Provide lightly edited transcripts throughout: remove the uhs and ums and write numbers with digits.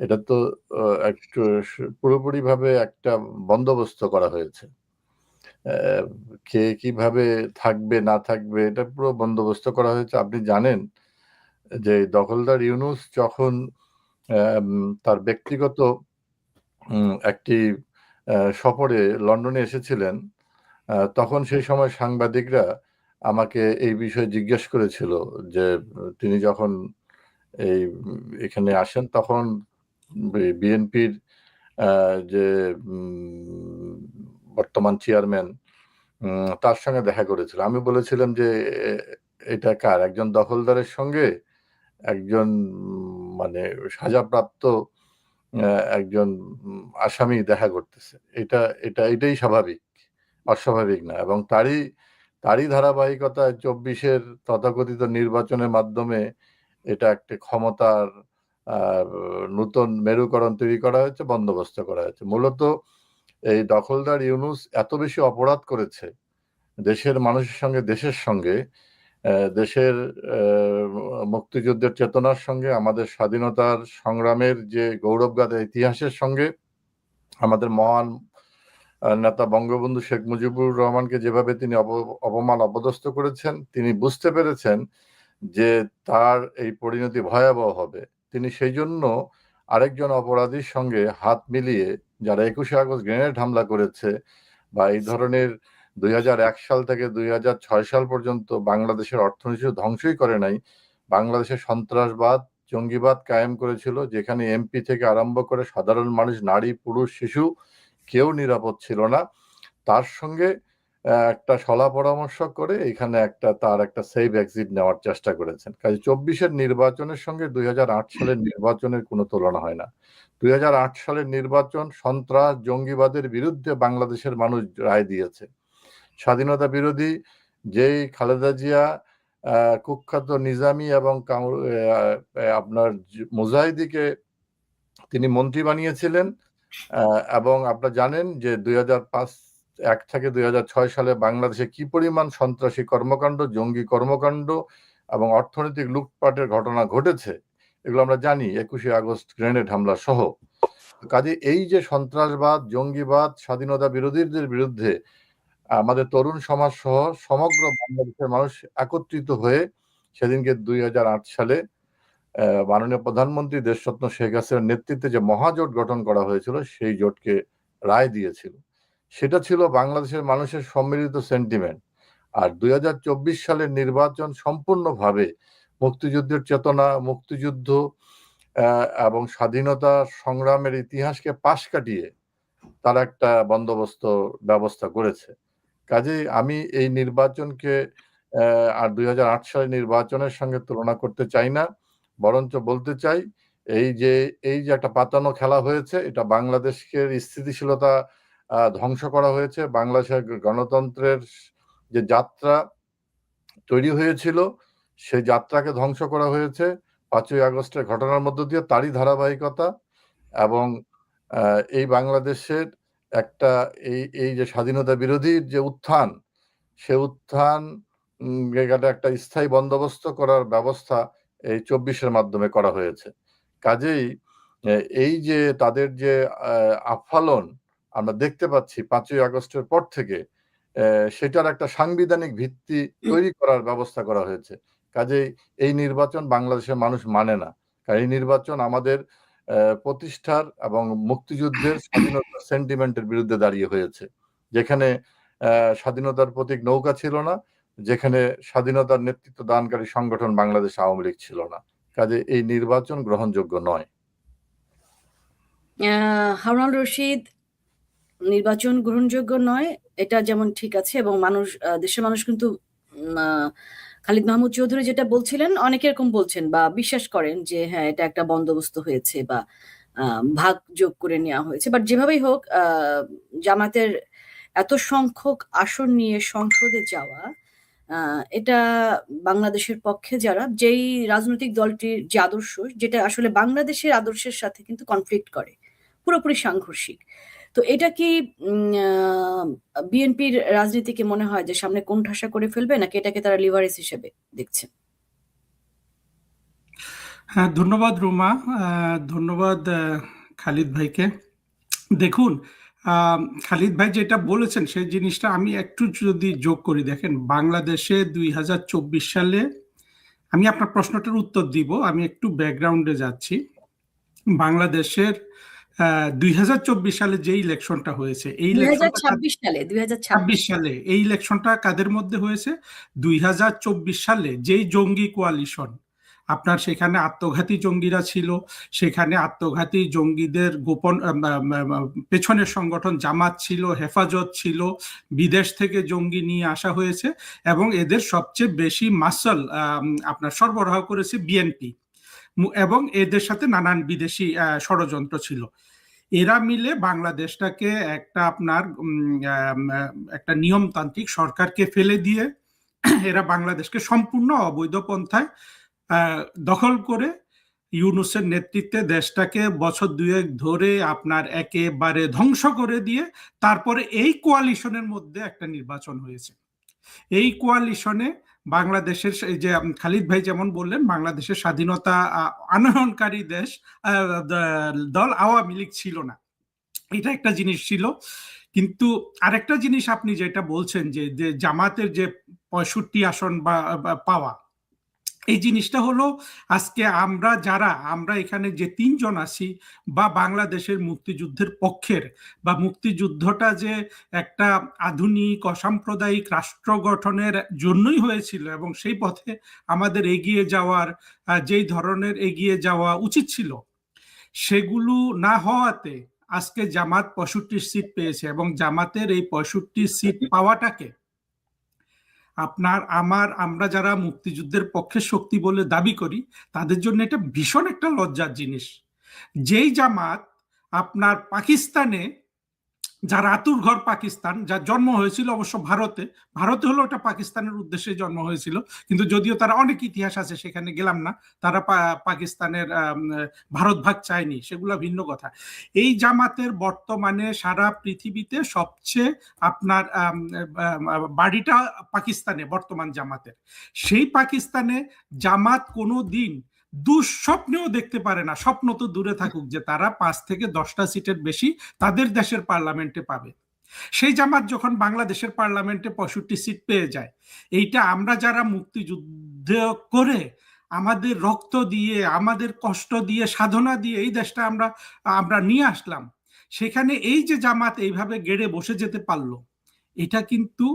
এটা তো একটু পুরোপুরিভাবে একটা বন্দোবস্ত করা হয়েছে। কে কিভাবে থাকবে না থাকবে এটা পুরো বন্দোবস্ত করা হয়েছে। আপনি জানেন যে দখলদার ইউনূস যখন তার ব্যক্তিগত একটি সফরে লন্ডনে এসেছিলেন, তখন সেই সময় সাংবাদিকরা আমাকে এই বিষয়ে জিজ্ঞেস করেছিল যে তিনি যখন এখানে আসেন তখন বিএনপির যে বর্তমান চেয়ারম্যান তার সঙ্গে দেখা করেছিল। আমি বলেছিলাম যে এটা কার? একজন দখলদারের সঙ্গে একজন মানে সাজাপ্রাপ্ত একজন আসামি দেখা করতেছে। এটাই স্বাভাবিক, অস্বাভাবিক না। এবং তারই ধারাবাহিকতায় ২৪-এর তথাকথিত নির্বাচনের মাধ্যমে এটা একটা ক্ষমতার নূতন মেরুকরণ তৈরি করা হয়েছে, বন্দোবস্ত করা হয়েছে। মূলত এই দখলদার ইউনূস এত বেশি অপরাধ করেছে দেশের মানুষের সঙ্গে, দেশের সঙ্গে, দেশের মুক্তিযুদ্ধের চেতনার সঙ্গে, আমাদের স্বাধীনতার সংগ্রামের যে গৌরবগাথা ইতিহাসের সঙ্গে, আমাদের মহান নেতা বঙ্গবন্ধু শেখ মুজিবুর রহমানকে যেভাবে তিনি অপমান অপদস্থ করেছেন, তিনি বুঝতে পেরেছেন যে তার এই পরিণতি ভয়াবহ হবে। তিনি সেই জন্য আরেকজন অপরাধীর সঙ্গে হাত মিলিয়ে, যারা ২১শে আগস্ট গ্রেনেড হামলা করেছে বা এই ধরনের ২০০১ সাল থেকে ২০০৬ সাল পর্যন্ত বাংলাদেশের অর্থনীতি ধ্বংসই করে নাই, বাংলাদেশে সন্ত্রাসবাদ, জঙ্গিবাদ কায়েম করেছিল, যেখানে এমপি থেকে আরম্ভ করে সাধারণ মানুষ, নারী, পুরুষ, শিশু কেউ নিরাপদ ছিল না। তার সঙ্গে একটা শলা পরামর্শ করে এখানে তার একটা সেফ এক্সিট নেওয়ার চেষ্টা করেছেন। কাজে ২৪-এর নির্বাচনের সঙ্গে ২০০৮ সালের নির্বাচনের কোনো তুলনা হয় না। ২০০৮ সালের নির্বাচন সন্ত্রাস, জঙ্গিবাদের বিরুদ্ধে বাংলাদেশের মানুষ রায় দিয়েছে। স্বাধীনতা বিরোধী যেই খালেদা জিয়া কুখ্যাত নিজামী এবং আপনার মুজাহিদিকে তিনি মন্ত্রী বানিয়েছিলেন, এবং আপনারা জানেন যে ২০০১ থেকে ২০০৬ সালে বাংলাদেশে কি পরিমাণ সন্ত্রাসী কর্মকাণ্ড, জঙ্গি কর্মকাণ্ড এবং অর্থনৈতিক লুটপাটের ঘটনা ঘটেছে, এগুলো আমরা জানি। ২১শে আগস্ট গ্রেনেড হামলা সহ। কাজে এই যে সন্ত্রাসবাদ, জঙ্গিবাদ, স্বাধীনতা বিরোধীদের বিরুদ্ধে আমাদের তরুণ সমাজ সহ সমগ্র বাংলাদেশের মানুষ একত্রিত হয়ে সেদিনকে ২০০৮ সালে মাননীয় প্রধানমন্ত্রী দেশরত্ন শেখ হাসিনার নেতৃত্বে যে মহাজোট গঠন করা হয়েছিল, সেই জোটকে রায় দিয়েছিল। সেটা ছিল বাংলাদেশের মানুষের সম্মিলিত সেন্টিমেন্ট। আর ২০২৪ সালের নির্বাচন সম্পূর্ণভাবে মুক্তিযুদ্ধের চেতনা, মুক্তিযুদ্ধ এবং স্বাধীনতা সংগ্রামের ইতিহাসকে পাশ কাটিয়ে তারা একটা বন্দোবস্ত ব্যবস্থা করেছে। কাজেই আমি এই নির্বাচনকে আর ২০০৮ সালের নির্বাচনের সঙ্গে তুলনা করতে চাই না। বরঞ্চ বলতে চাই এই যে একটা পাতানো খেলা হয়েছে, এটা বাংলাদেশের স্থিতিশীলতা ধ্বংস করা হয়েছে। বাংলাদেশের গণতন্ত্রের যে যাত্রা তৈরি হয়েছিল, সেই যাত্রাকে ধ্বংস করা হয়েছে ৫ই আগস্টের ঘটনার মধ্য দিয়ে, তারই ধারাবাহিকতা। এবং এই বাংলাদেশের একটা এই যে স্বাধীনতা বিরোধীর যে উত্থান, সে উত্থান একটা স্থায়ী বন্দোবস্ত করার ব্যবস্থা এই ২৪-এর মাধ্যমে করা হয়েছে। কাজেই এই যে তাদের যে আস্ফালন আমরা দেখতে পাচ্ছি ৫ই আগস্টের পর থেকে, সেটার একটা সাংবিধানিক ভিত্তি তৈরি করার ব্যবস্থা করা হয়েছে। কাজেই এই নির্বাচন বাংলাদেশের মানুষ মানে না। কারণ এই নির্বাচন আমাদের প্রতিষ্ঠার এবং মুক্তিযুদ্ধের স্বাধীনতার সেন্টিমেন্টের বিরুদ্ধে দাঁড়িয়ে হয়েছে। যেখানে স্বাধীনতার প্রতীক নৌকা ছিল না, যেখানে স্বাধীনতার নেতৃত্ব দানকারী সংগঠন বাংলাদেশ আওয়ামী লীগ ছিল না। কাজে এই নির্বাচন গ্রহণযোগ্য নয়। হারুন রশিদ, নির্বাচন গ্রহণযোগ্য নয় এটা যেমন ঠিক আছে, এবং দেশের মানুষ কিন্তু খালিদ মাহমুদ চৌধুরী যেটা বলছিলেন, অনেকে এরকম বলছেন বা বিশ্বাস করেন যে হ্যাঁ এটা একটা বন্দোবস্ত হয়েছে বা ভাগ যোগ করে নেওয়া হয়েছে। বাট যেভাবেই হোক, জামাতের এত সংখ্যক আসন নিয়ে সংসদে যাওয়া, এটা বাংলাদেশের পক্ষে যেই রাজনৈতিক দলটির যে আদর্শ, যেটা আসলে বাংলাদেশের আদর্শের সাথে কিন্তু কনফ্লিক্ট করে, পুরোপুরি সাংঘর্ষিক। তো এটা কি বিএনপির রাজনীতিকে মনে হয় যে সামনে কোণঠাসা করে ফেলবে, নাকি এটাকে তারা লিভারেজ হিসেবে দেখছে? হ্যাঁ, ধন্যবাদ রুমা। ধন্যবাদ খালিদ ভাইকে। দেখুন, আহ, খালিদ ভাই যেটা বলেছেন সেই জিনিসটা আমি একটু যদি যোগ করি, দেখেন বাংলাদেশে 2024 সালে, আমি আপনার প্রশ্নটার উত্তর দিব, আমি একটু ব্যাকগ্রাউন্ডে যাচ্ছি। বাংলাদেশের 2024 সালে যে ইলেকশনটা হয়েছে, এই ইলেকশনটা 2026 সালে, ছাব্বিশ 2026 সালে এই ইলেকশনটা কাদের মধ্যে হয়েছে? 2024 সালে যেই জঙ্গি কোয়ালিশন, আপনার সেখানে আত্মঘাতী জঙ্গিরা ছিল, সেখানে আত্মঘাতী জঙ্গিদের গোপন পেছনের সংগঠন জামাত ছিল, হেফাজত ছিল, বিদেশ থেকে জঙ্গি নিয়ে আসা হয়েছে, এবং এদের সবচেয়ে বেশি মাসল আপনার সরবরাহ করেছে বিএনপি, এবং এদের সাথে নানান বিদেশি ষড়যন্ত্র ছিল। এরা মিলে বাংলাদেশটাকে একটা আপনার একটা নিয়মতান্ত্রিক সরকারকে ফেলে দিয়ে এরা বাংলাদেশকে সম্পূর্ণ অবৈধ পন্থায় দখল করে ইউনূসের নেতৃত্বে দেশটাকে বছর দুয়েক ধরে আপনার একেবারে ধ্বংস করে দিয়ে তারপরে এই কোয়ালিশনের মধ্যে একটা নির্বাচন হয়েছে। এই কোয়ালিশনে বাংলাদেশের, এই যে খালিদ ভাই যেমন বললেন, বাংলাদেশের স্বাধীনতা আনয়নকারী দল আওয়ামী লীগ ছিল না, এটা একটা জিনিস ছিল। কিন্তু আরেকটা জিনিস আপনি যেটা বলছেন যে জামাতের যে 65 আসন বা পাওয়া, এই জিনিসটা হলো আজকে আমরা এখানে যে তিনজন আছি, বা বাংলাদেশের মুক্তিযুদ্ধের পক্ষের, বা মুক্তিযুদ্ধটা যে একটা আধুনিক অসাম্প্রদায়িক রাষ্ট্র গঠনের জন্যই হয়েছিল, এবং সেই পথে আমাদের এগিয়ে যাওয়ার যেই ধরনের এগিয়ে যাওয়া উচিত ছিল, সেগুলো না হওয়াতে আজকে জামাত 65 সিট পেয়েছে। এবং জামাতের এই 65 সিট পাওয়াটাকে আমরা যারা মুক্তিযুদ্ধের পক্ষে শক্তি বলে দাবি করি, তাদের জন্য এটা ভীষণ একটা লজ্জার জিনিস। যেই জামাত আপনার পাকিস্তানে, যার আতুর ঘর পাকিস্তান, যার জন্ম হয়েছিল অবশ্য ভারতে, ভারতে হলো ওটা পাকিস্তানের উদ্দেশ্যে জন্ম হয়েছিল, কিন্তু যদিও তারা অনেক ইতিহাস আছে, সেখানে গেলাম না, তারা পাকিস্তানের ভারত ভাগ চায়নি, সেগুলো ভিন্ন কথা। এই জামাতের বর্তমানে সারা পৃথিবীতে সবচেয়ে আপনার বাড়িটা পাকিস্তানে, বর্তমান জামাতের। সেই পাকিস্তানে জামাত কোনো দিন দুঃস্বপ্নেও দেখতে পারে না, স্বপ্ন তো দূরে থাকুক, যে তারা 5 থেকে 10টা সিটের বেশি তাদের দেশের পার্লামেন্টে পাবে। সেই জামাত যখন বাংলাদেশের পার্লামেন্টে 65 সিট পেয়ে যায়, এইটা আমরা যারা মুক্তিযুদ্ধ করে আমাদের রক্ত দিয়ে, আমাদের কষ্ট দিয়ে, সাধনা দিয়ে এই দেশটা আমরা আমরা নিয়ে আসলাম, সেখানে এই যে জামাত এইভাবে গেড়ে বসে যেতে পারলো, এটা কিন্তু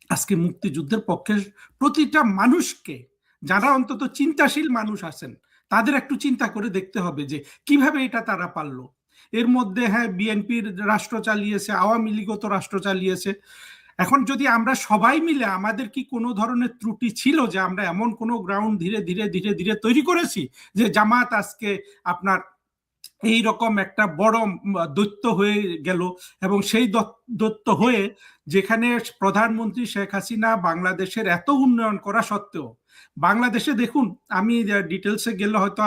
আজকে মুক্তিযুদ্ধের পক্ষে প্রতিটা মানুষকে, যারা অন্তত চিন্তাশীল মানুষ আছেন, তাদের একটু চিন্তা করে দেখতে হবে যে কিভাবে এটা তারা পারলো। এর মধ্যে হ্যাঁ, বিএনপির রাষ্ট্র চালিয়েছে, আওয়ামী লীগও তো রাষ্ট্র চালিয়েছে। এখন যদি আমরা সবাই মিলে, আমাদের কি কোনো ধরনের ত্রুটি ছিল যে আমরা এমন কোনো গ্রাউন্ড ধীরে ধীরে ধীরে ধীরে তৈরি করেছি যে জামাত আজকে আপনার এই রকম একটা বড় দৈত্য হয়ে গেল? এবং সেই দৈত্য হয়ে, যেখানে প্রধানমন্ত্রী শেখ হাসিনা বাংলাদেশের এত উন্নয়ন করা সত্ত্বেও, বাংলাদেশে দেখুন, আমি ডিটেলসে গেলে হয়তো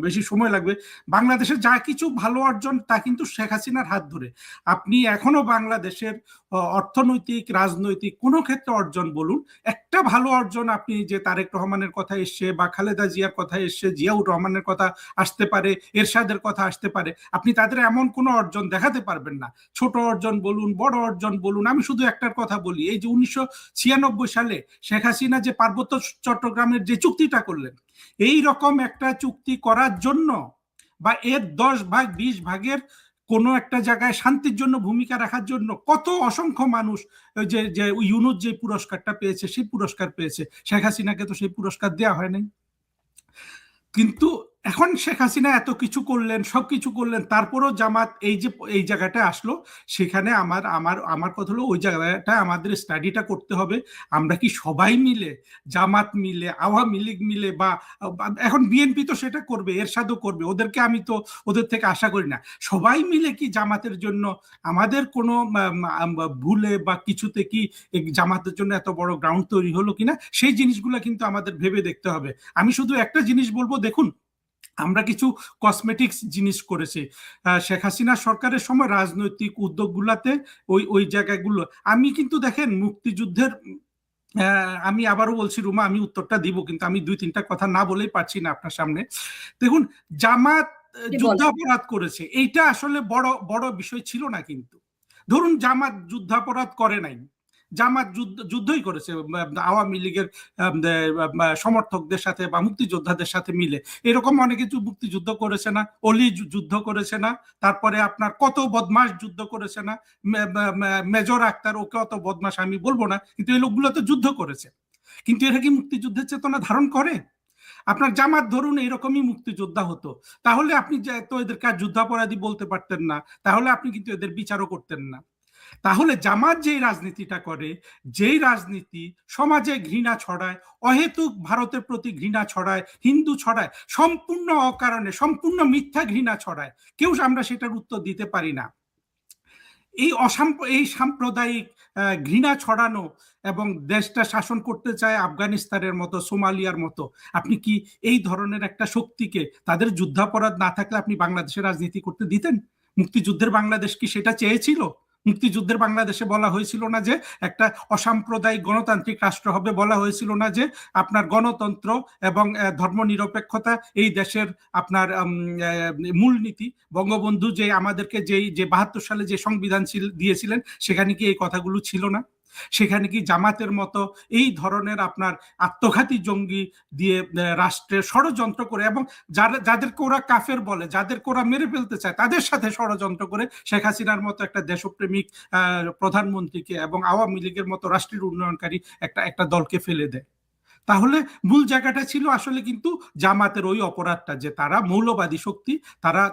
বেশি সময় লাগবে, বাংলাদেশে যা কিছু ভালো অর্জন তা কিন্তু শেখ হাসিনার হাত ধরে। আপনি এখনো বাংলাদেশের অর্থনৈতিক, রাজনৈতিক কোনো ক্ষেত্রে অর্জন বলুন, একটা ভালো অর্জন আপনি, যে তারেক রহমানের কথা এসছে, বা খালেদা জিয়ার কথা এসছে, জিয়াউর রহমানের কথা আসতে পারে, এরশাদের কথা আসতে পারে, আপনি তাদের এমন কোনো অর্জন দেখাতে পারবেন না। ছোট অর্জন বলুন, বড় অর্জন বলুন, আমি শুধু একটার কথা বলি, এই যে 1996 সালে শেখ হাসিনা যে পার্বত্য চট্টগ্রামের যে চুক্তিটা করলেন, এই রকম একটা চুক্তি করার জন্য, বা এর 10 ভাগ 20 ভাগের কোনো একটা জায়গায় শান্তির জন্য ভূমিকা রাখার জন্য কত অসংখ্য মানুষ, যে যে ইউনূস যে পুরস্কারটা পেয়েছে, সেই পুরস্কার পেয়েছে। শেখ হাসিনাকে তো সেই পুরস্কার দেওয়া হয় নাই। কিন্তু এখন শেখ হাসিনা এত কিছু করলেন, সবকিছু করলেন, তারপরও জামাত এই জায়গাটা আসলো। সেখানে আমার আমার আমার কথা হলো, ওই জায়গাটা আমাদের স্টাডিটা করতে হবে। আমরা কি সবাই মিলে, জামাত মিলে, আওয়ামী লীগ মিলে, বা এখন বিএনপি তো সেটা করবে, এরশাদও করবে, ওদেরকে আমি তো ওদের থেকে আশা করি না, সবাই মিলে কি জামাতের জন্য, আমাদের কোনো ভুলে বা কিছুতে কি জামাতের জন্য এত বড় গ্রাউন্ড তৈরি হলো কিনা, সেই জিনিসগুলো কিন্তু আমাদের ভেবে দেখতে হবে। আমি শুধু একটা জিনিস বলবো, দেখুন, আমরা কিছু কসমেটিক্স জিনিস করেছি শেখ হাসিনা সরকারের সময়, রাজনৈতিক উদ্যোগগুলাতে ওই ওই জায়গাগুলো। আমি কিন্তু দেখেন, মুক্তিযুদ্ধের আমি আবারও বলছি রুমা, আমি উত্তরটা দিব, কিন্তু আমি 2-3টা কথা না বলেই পারছি না আপনার সামনে। দেখুন, জামাত যুদ্ধাপরাধ করেছে, এইটা আসলে বড় বড় বিষয় ছিল না। কিন্তু ধরুন জামাত যুদ্ধাপরাধ করে নাই, জামাত যুদ্ধই করেছে আওয়ামী লীগের সমর্থকদের সাথে বা মুক্তিযোদ্ধাদের সাথে মিলে। এরকম অনেক কিছু মুক্তিযুদ্ধ করেছে না, অলি যুদ্ধ করেছে না, তারপরে আপনার কত বদমাস যুদ্ধ করেছে না, মেজর আক্তার, ওকে অত বদমাস আমি বলবো না, কিন্তু এই লোকগুলো তো যুদ্ধ করেছে। কিন্তু এরা কি মুক্তিযুদ্ধের চেতনা ধারণ করে? আপনার জামাত ধরুন এরকমই মুক্তিযোদ্ধা হতো, তাহলে আপনি তো এদেরকে যুদ্ধাপরাধী বলতে পারতেন না, তাহলে আপনি কিন্তু এদের বিচারও করতেন না। তাহলে জামাত যেই রাজনীতিটা করে, যেই রাজনীতি সমাজে ঘৃণা ছড়ায়, অহেতুক ভারতের প্রতি ঘৃণা ছড়ায়, হিন্দু ছড়ায়, সম্পূর্ণ অকারণে সম্পূর্ণ মিথ্যা ঘৃণা ছড়ায়, কেউ আমরা সেটার উত্তর দিতে পারি না। এই সাম্প্রদায়িক ঘৃণা ছড়ানো এবং দেশটা শাসন করতে চায় আফগানিস্তানের মতো, সোমালিয়ার মতো, আপনি কি এই ধরনের একটা শক্তিকে, তাদের যুদ্ধাপরাধ না থাকলে আপনি বাংলাদেশের রাজনীতি করতে দিতেন? মুক্তিযুদ্ধের বাংলাদেশ কি সেটা চেয়েছিল? মুক্তিযুদ্ধের বাংলাদেশে বলা হয়েছিল না যে একটা অসাম্প্রদায়িক গণতান্ত্রিক রাষ্ট্র হবে, বলা হয়েছিল না যে আপনার গণতন্ত্র এবং ধর্মনিরপেক্ষতা এই দেশের আপনার মূলনীতি? বঙ্গবন্ধু যে আমাদেরকে যে ৭২ সালে যে সংবিধান দিয়েছিলেন, সেখানে কি এই কথাগুলো ছিল না? সেখানে কি জামাতের মতো এই ধরনের আপনার আত্মঘাতী জঙ্গি দিয়ে রাষ্ট্রের ষড়যন্ত্র করে, এবং যাদেরকে ওরা কাফের বলে, যাদেরকে ওরা মেরে ফেলতে চায়, তাদের সাথে ষড়যন্ত্র করে শেখ হাসিনার মতো একটা দেশপ্রেমিক প্রধানমন্ত্রীকে এবং আওয়ামী লীগের মতো রাষ্ট্রের উন্নয়নকারী একটা দলকে ফেলে দেয়? তাহলে মূল জায়গাটা ছিল আসলে কিন্তু জামাতের ওই অপরাধটা, যে তারা মৌলবাদী শক্তি,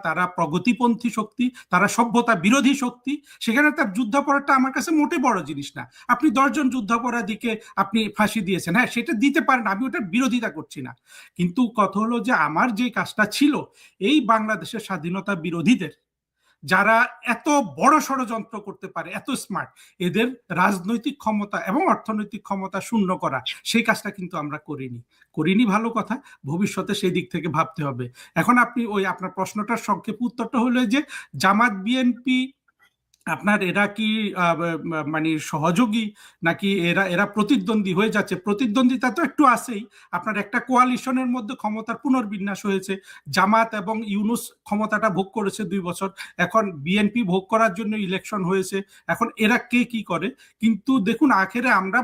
তারা প্রগতিপন্থী শক্তি, তারা সভ্যতা বিরোধী শক্তি। সেখানে তার যুদ্ধাপরাধটা আমার কাছে মোটে বড় জিনিস না। আপনি 10 জন যুদ্ধাপরাধীকে আপনি ফাঁসি দিয়েছেন, হ্যাঁ সেটা দিতে পারেন, আমি ওটার বিরোধিতা করছি না, কিন্তু কথা হলো যে আমার যে কাজটা ছিল এই বাংলাদেশের স্বাধীনতা বিরোধীদের, যারা এত বড় ষড়যন্ত্র করতে পারে, এত স্মার্ট, এদের রাজনৈতিক ক্ষমতা এবং অর্থনৈতিক ক্ষমতা শূন্য করা, সেই কাজটা কিন্তু আমরা করিনি ভালো কথা, ভবিষ্যতে সেই দিক থেকে ভাবতে হবে। এখন আপনি ওই আপনার প্রশ্নটার সংক্ষেপ উত্তরটা হলো যে জামাত বিএনপি আপনার এরা কি মানে সহযোগী, নাকি এরা প্রতিদ্বন্দ্বী হয়ে যাচ্ছে? প্রতিদ্বন্দ্বিতা তো একটু আছেই। আপনার একটা কোয়ালিশনের মধ্যে ক্ষমতার পুনর্বিন্যাস হয়েছে, জামাত এবং ইউনূস ক্ষমতাটা ভোগ করেছে 2 বছর, এখন বিএনপি ভোগ করার জন্য ইলেকশন হয়েছে, এখন এরা কে কি করে। কিন্তু দেখুন আখেরে আমরা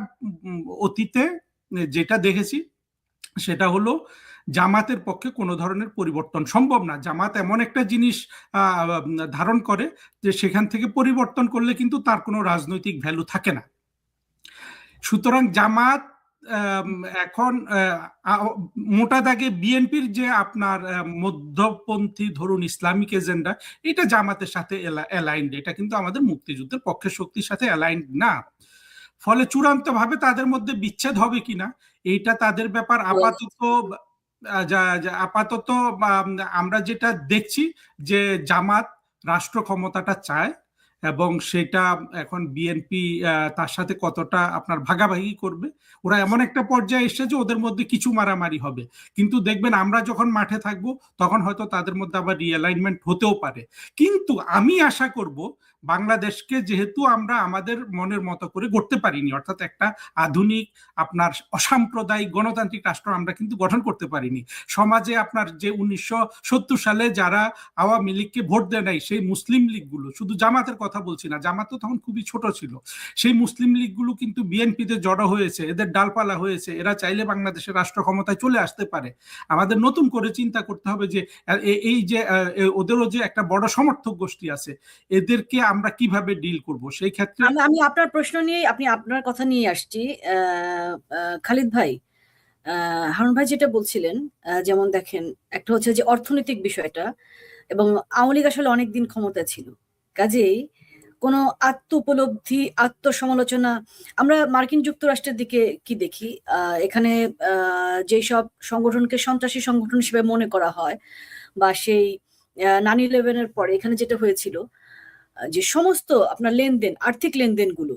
অতীতে যেটা দেখেছি সেটা হলো জামাতের পক্ষে কোনো ধরনের পরিবর্তন সম্ভব না। জামাত এমন একটা জিনিস ধারণ করে যে সেখান থেকে পরিবর্তন করলে কিন্তু তার কোনো রাজনৈতিক ভ্যালু থাকে না। সুতরাং জামাত এখন মোটা দাগে বিএনপির যে আপনার মধ্যপন্থী ধরুন ইসলামিক এজেন্ডা, এটা জামাতের সাথে অ্যালাইন্ড, এটা কিন্তু আমাদের মুক্তিযুদ্ধের পক্ষের শক্তির সাথে অ্যালাইন্ড না। ফলে চূড়ান্ত ভাবে তাদের মধ্যে বিচ্ছেদ হবে কিনা এইটা তাদের ব্যাপার। আপাতত আমরা যেটা দেখছি যে জামাত রাষ্ট্র ক্ষমতাটা চায়, এবং সেটা এখন বিএনপি তার সাথে কতটা আপনার ভাগাভাগি করবে। ওরা এমন একটা পর্যায়ে এসেছে যে ওদের মধ্যে কিছু মারামারি হবে, কিন্তু দেখবেন আমরা যখন মাঠে থাকবো তখন হয়তো তাদের মধ্যে আবার রিঅ্যালাইনমেন্ট হতেও পারে। কিন্তু আমি আশা করব বাংলাদেশকে যেহেতু আমরা আমাদের মনের মতো করে গড়তে পারিনি, অর্থাৎ একটা আধুনিক আপনার অসাম্প্রদায়িক গণতান্ত্রিক রাষ্ট্র আমরা কিন্তু গঠন করতে পারিনি। সমাজে আপনার যে 1970 সালে যারা আওয়ামী লীগকে ভোট দেয় নাই, সেই মুসলিম লীগগুলো, শুধু জামাতের কথা বলছি না, জামাত তো তখন খুবই ছোট ছিল, সেই মুসলিম লীগগুলো কিন্তু বিএনপিতে জড়ো হয়েছে, এদের ডালপালা হয়েছে, এরা চাইলে বাংলাদেশের রাষ্ট্র ক্ষমতায় চলে আসতে পারে। আমাদের নতুন করে চিন্তা করতে হবে যে এই যে ওদেরও যে একটা বড় সমর্থক গোষ্ঠী আছে, এদেরকে আমরা কিভাবে ডিল করব। সেই ক্ষেত্রে আমি আপনার প্রশ্ন নিয়ে আপনার কথা নিয়ে আসছি। খালিদ ভাই, হারুন ভাই যেটা বলছিলেন, যেমন দেখেন একটা হচ্ছে যে অর্থনৈতিক বিষয়টা, এবং আওয়ামী লীগ আসলে অনেকদিন ক্ষমতা ছিল, কাজেই কোনো আত্ম উপলব্ধি, আত্মসমালোচনা, আমরা মার্কিন যুক্তরাষ্ট্রের দিকে কি দেখি, এখানে যেই সব সংগঠনকে সন্ত্রাসী সংগঠন হিসেবে মনে করা হয়, বা সেই 9/11-এর পরে এখানে যেটা হয়েছিল, যে সমস্ত আপনার লেনদেন, আর্থিক লেনদেনগুলো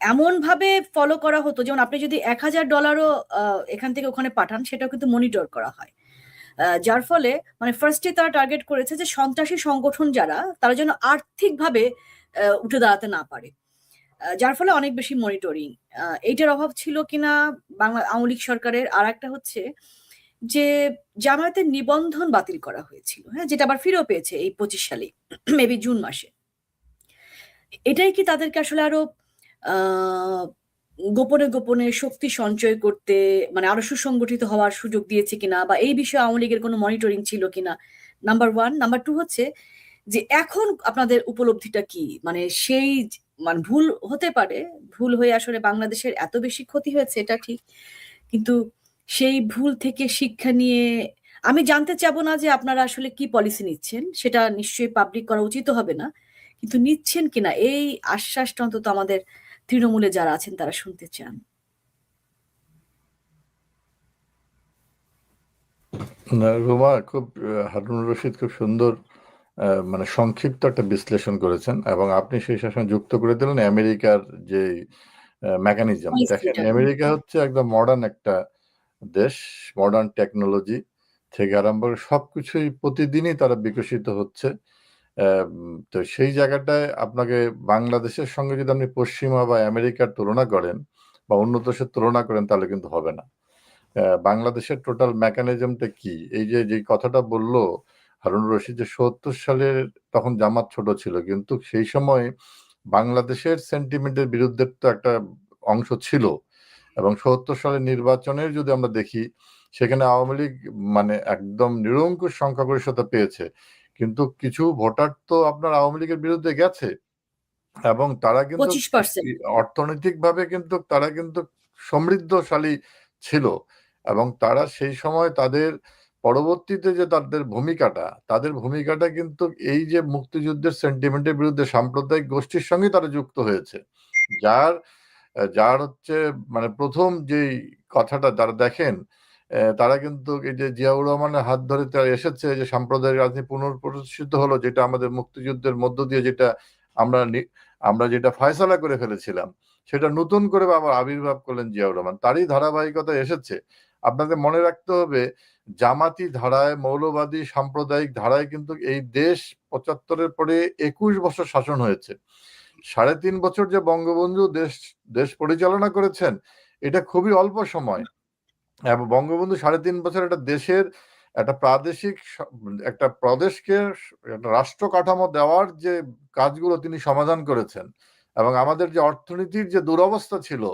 এমন ভাবে ফলো করা হতো, যেমন আপনি যদি $1000ও এখান থেকে ওখানে পাঠান, সেটাও কিন্তু মনিটর করা হয়। যার ফলে মানে ফার্স্টে তারা টার্গেট করেছে যে সন্ত্রাসী সংগঠন যারা, তারা যেন আর্থিকভাবে উঠে দাঁড়াতে না পারে। যার ফলে অনেক বেশি মনিটরিং, এইটার অভাব ছিল কিনা বাংলা আওয়ামী লীগ সরকারের। আর একটা হচ্ছে যে জামায়াতের নিবন্ধন বাতিল করা হয়েছিল, হ্যাঁ, যেটা আবার ফিরেও পেয়েছে এই 25 সালে, মেবি জুন মাসে। এটাই কি তাদেরকে আসলে আরো আহ গোপনে গোপনে শক্তি সঞ্চয় করতে, মানে আরো সুসংগঠিত হওয়ার সুযোগ দিয়েছে কিনা, বা এই বিষয়ে আওয়ামী লীগের কোনো মনিটরিং ছিল কিনা, নাম্বার ওয়ান। নাম্বার টু হচ্ছে যে এখন আপনাদের উপলব্ধিটা কি, মানে সেই মানে ভুল হতে পারে, ভুল হয়ে আসলে বাংলাদেশের এত বেশি ক্ষতি হয়েছে এটা ঠিক, কিন্তু সেই ভুল থেকে শিক্ষা নিয়ে আমি জানতে চাবো না যে আপনারা আসলে কি পলিসি নিচ্ছেন, সেটা নিশ্চয়ই পাবলিক করা উচিত হবে না, কিন্তু নিচ্ছেন কিনা এই আশ্বাসটা অন্তত আমাদের তৃণমূলে যারা আছেন তারা শুনতে চান। না, রুমা খুব হারুন রশিদ খুব সুন্দর মানে সংক্ষিপ্ত একটা বিশ্লেষণ করেছেন, এবং আপনি সেই সঙ্গে যুক্ত করে দিলেন আমেরিকার যে মেকানিজম। দেখেন, পলিসিটা আমেরিকা হচ্ছে একদম মডার্ন একটা দেশ, মডার্ন টেকনোলজি থেকে আরম্ভ করে সবকিছুই প্রতিদিনই তারা বিকশিত হচ্ছে। তো সেই জায়গাটায় আপনাকে বাংলাদেশের সঙ্গে যদি আপনি পশ্চিমা বা আমেরিকার তুলনা করেন বা অন্য দেশের তুলনা করেন, তাহলে কিন্তু হবে না। বাংলাদেশের টোটাল মেকানিজমটা কি, এই যে যে কথাটা বললো হারুন রশিদ, যে ৭০ সালের তখন জামাত ছোট ছিল, কিন্তু সেই সময় বাংলাদেশের সেন্টিমেন্টের বিরুদ্ধে তো একটা অংশ ছিল। এবং ৭০ সালের নির্বাচনের যদি আমরা দেখি, সেখানে আওয়ামী লীগ মানে একদম নিরঙ্কুশ সংখ্যাগরিষ্ঠতা পেয়েছে, কিন্তু কিছু ভোটার তো আপনার আওয়ামী লীগের বিরুদ্ধে গেছে, এবং তারা কিন্তু 25%। অর্থনৈতিকভাবে কিন্তু তারা কিন্তু সমৃদ্ধশালী ছিল, এবং তারা সেই সময় তাদের পরবর্তীতে যে তাদের ভূমিকাটা কিন্তু এই যে মুক্তিযুদ্ধের সেন্টিমেন্টের বিরুদ্ধে সাম্প্রদায়িক গোষ্ঠীর সঙ্গে তারা যুক্ত হয়েছে। যার যার হচ্ছে মানে প্রথম যেই কথাটা তারা দেখেন, তারা কিন্তু এই যে জিয়াউর রহমানের হাত ধরে তারা এসেছে, যে সাম্প্রদায়িক রাজনীতি পুনঃপ্রতিষ্ঠিত হলো, যেটা আমাদের মুক্তিযুদ্ধের মধ্য দিয়ে যেটা আমরা আমরা যেটা ফয়সালা করে ফেলেছিলাম, সেটা নতুন করে আবার আবির্ভাব করলেন জিয়াউর রহমান, তারই ধারাবাহিকতা এসেছে। আপনাদের মনে রাখতে হবে, জামাতি ধারায়, মৌলবাদী সাম্প্রদায়িক ধারায় কিন্তু এই দেশ ৭৫-এর পরে ২১ বছর শাসন হয়েছে। ৩.৫ বছর যে বঙ্গবন্ধু দেশ দেশ পরিচালনা করেছেন, এটা খুবই অল্প সময়। এবং বঙ্গবন্ধু ৩.৫ বছর একটা দেশের একটা প্রাদেশিক একটা প্রদেশকে একটা রাষ্ট্র কাঠামো দেওয়ার যে কাজগুলো তিনি সমাধান করেছেন, এবং আমাদের যে অর্থনীতির যে দুরবস্থা ছিল